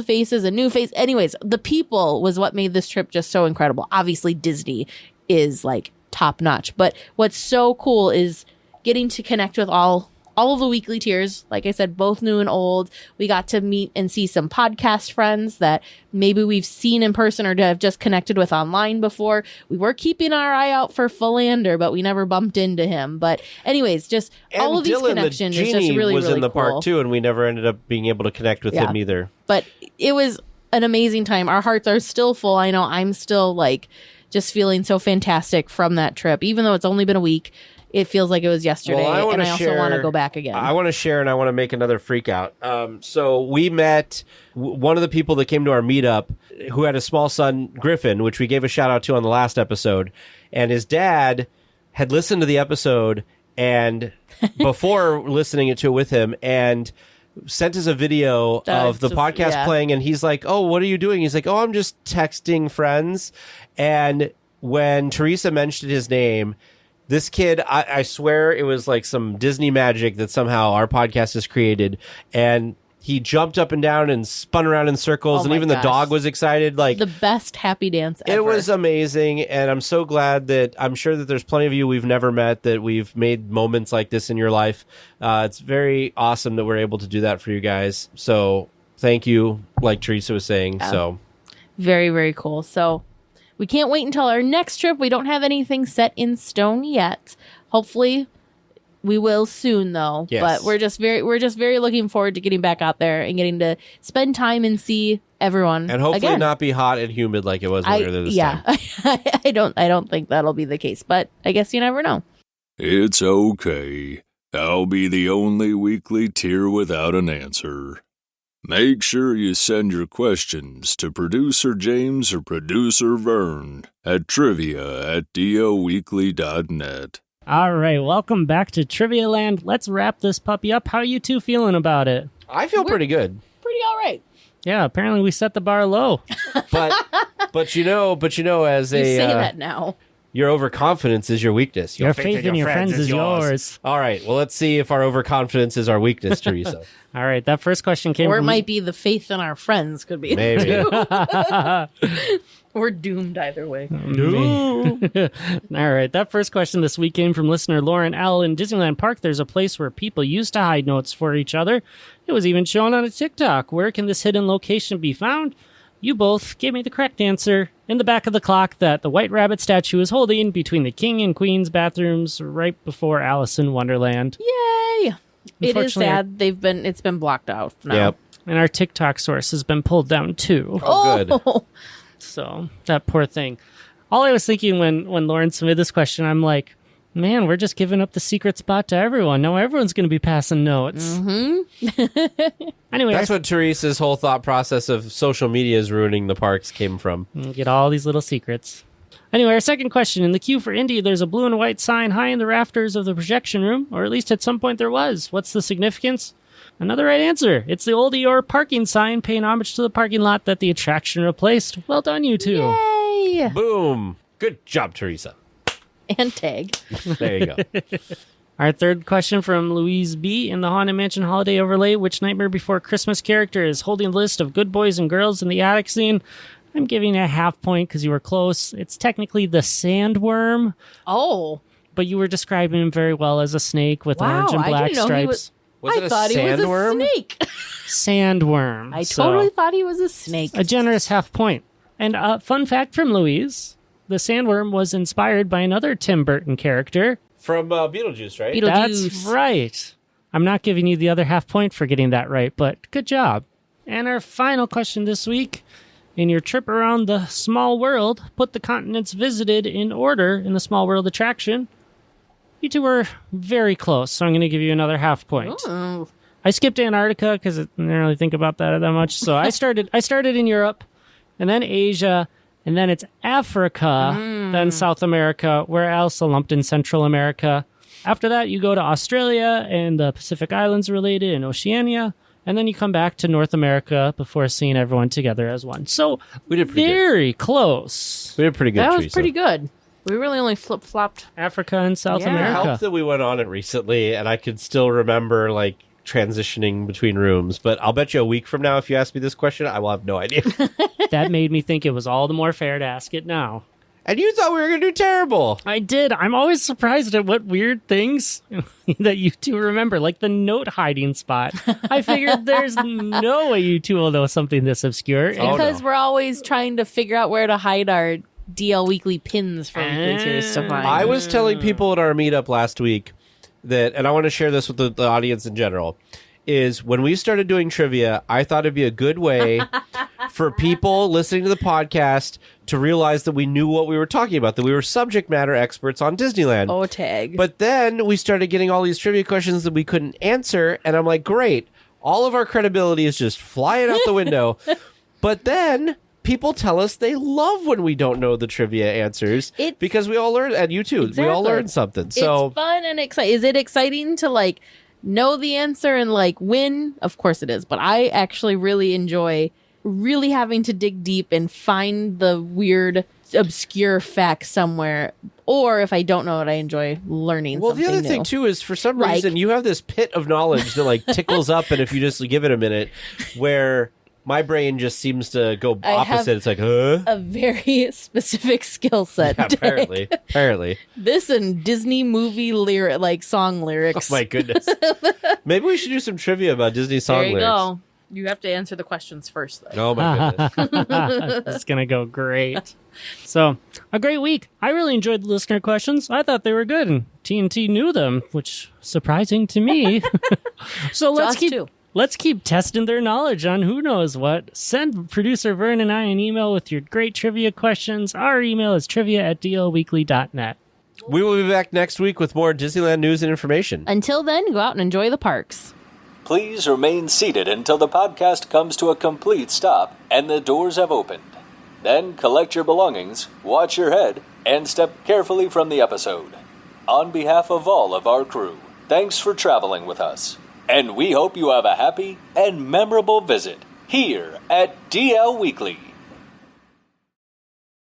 faces and new faces. Anyways, the people was what made this trip just so incredible. Obviously, Disney is like top notch, but what's so cool is getting to connect with all of the weekly tiers. Like I said, both new and old. We got to meet and see some podcast friends that maybe we've seen in person or have just connected with online before. We were keeping our eye out for Philander, but we never bumped into him. But anyways, just all of these connections is just really, was really in the cool. park too, and we never ended up being able to connect with him either. But it was an amazing time. Our hearts are still full. I know I'm still like just feeling so fantastic from that trip, even though it's only been a week. It feels like it was yesterday, and I also want to go back again. I want to share, and I want to make another freak out. So we met one of the people that came to our meetup who had a small son, Griffin, which we gave a shout out to on the last episode. And his dad had listened to the episode and before listening to it with him and sent us a video of the podcast playing. And he's like, "Oh, what are you doing?" He's like, "Oh, I'm just texting friends." And when Teresa mentioned his name, this kid, I swear it was like some Disney magic that somehow our podcast has created. And he jumped up and down and spun around in circles. And even the dog was excited. Like the best happy dance ever. It was amazing. And I'm so glad that I'm sure that there's plenty of you we've never met that we've made moments like this in your life. It's very awesome that we're able to do that for you guys. So thank you, like Teresa was saying. So very, very cool. So we can't wait until our next trip. We don't have anything set in stone yet. Hopefully we will soon though. Yes. But we're just very looking forward to getting back out there and getting to spend time and see everyone. And hopefully again. not be hot and humid like it was earlier this time. I don't think that'll be the case, but I guess you never know. It's okay. I'll be the only weekly tier without an answer. Make sure you send your questions to Producer James or Producer Vern at trivia@DLWeekly.net. All right, welcome back to Trivia Land. Let's wrap this puppy up. How are you two feeling about it? I feel pretty good. Pretty all right. Yeah, apparently we set the bar low. But you know, as You a say that now. your overconfidence is your weakness. Your faith in your friends is yours. All right. Well, let's see if our overconfidence is our weakness, Teresa. All right, that first question came Or it from... might be the faith in our friends could be. Maybe. We're doomed either way. All right, that first question this week came from listener Lauren L. In Disneyland Park, there's a place where people used to hide notes for each other. It was even shown on a TikTok. Where can this hidden location be found? You both gave me the correct answer in the back of the clock that the White Rabbit statue is holding between the King and Queen's bathrooms right before Alice in Wonderland. Yay! It is sad. It's been blocked out now. Yep. And our TikTok source has been pulled down too. Oh, good. So, that poor thing. All I was thinking when Lauren submitted this question, I'm like, man, we're just giving up the secret spot to everyone. Now everyone's going to be passing notes. Mm-hmm. Anyway. That's what Teresa's whole thought process of social media is ruining the parks came from. Get all these little secrets. Anyway, our second question. In the queue for Indy, there's a blue and white sign high in the rafters of the projection room, or at least at some point there was. What's the significance? Another right answer. It's the old Eeyore parking sign paying homage to the parking lot that the attraction replaced. Well done, you two. Yay! Boom. Good job, Teresa. And tag. There you go. Our third question from Louise B. In the Haunted Mansion Holiday Overlay, which Nightmare Before Christmas character is holding the list of good boys and girls in the attic scene? I'm giving it a half point because you were close. It's technically the sandworm. Oh. But you were describing him very well as a snake with orange and black stripes. I thought he was a snake. Sandworm. I totally thought he was a snake. A generous half point. And a fun fact from Louise, the sandworm was inspired by another Tim Burton character. From Beetlejuice, right? That's right. I'm not giving you the other half point for getting that right, but good job. And our final question this week. In your trip around the Small World, put the continents visited in order in the Small World attraction. You two were very close, so I'm going to give you another half point. Ooh. I skipped Antarctica because I didn't really think about that much. So I started in Europe, and then Asia, and then it's Africa, then South America, where I also lumped in Central America. After that, you go to Australia and the Pacific Islands related and Oceania, and then you come back to North America before seeing everyone together as one. So we did very close. We did pretty good. That was Teresa. pretty good. We really only flip-flopped Africa and South Yeah. It America. helped that we went on it recently, and I could still remember like transitioning between rooms. But I'll bet you a week from now, if you ask me this question, I will have no idea. That made me think it was all the more fair to ask it now. And you thought we were going to do terrible. I did. I'm always surprised at what weird things that you two remember, like the note hiding spot. I figured there's no way you two will know something this obscure. because we're always trying to figure out where to hide our DL Weekly pins for weekly tiers to find. I was telling people at our meetup last week that, and I want to share this with the audience in general, is when we started doing trivia, I thought it'd be a good way for people listening to the podcast to realize that we knew what we were talking about, that we were subject matter experts on Disneyland. Oh, tag. But then we started getting all these trivia questions that we couldn't answer, and I'm like, great, all of our credibility is just flying out the window. But then people tell us they love when we don't know the trivia answers because we all learn, and you too, we all learn something. So it's fun and exciting. Is it exciting to like know the answer and like win? Of course it is. But I actually really enjoy really having to dig deep and find the weird, obscure fact somewhere. Or if I don't know it, I enjoy learning well, something the other new. thing too is for some reason you have this pit of knowledge that like tickles up, and if you just give it a minute, where my brain just seems to go I have opposite. It's like, huh? A very specific skill set. Yeah, apparently. This and Disney movie song lyrics. Oh my goodness. Maybe we should do some trivia about Disney song There you lyrics. go. You have to answer the questions first, though. Oh my goodness. It's going to go great. So, a great week. I really enjoyed the listener questions. I thought they were good, and TNT knew them, which surprising to me. So let's keep testing their knowledge on who knows what. Send producer Vern and I an email with your great trivia questions. Our email is trivia@dlweekly.net. We will be back next week with more Disneyland news and information. Until then, go out and enjoy the parks. Please remain seated until the podcast comes to a complete stop and the doors have opened. Then collect your belongings, watch your head, and step carefully from the episode. On behalf of all of our crew, thanks for traveling with us. And we hope you have a happy and memorable visit here at DL Weekly.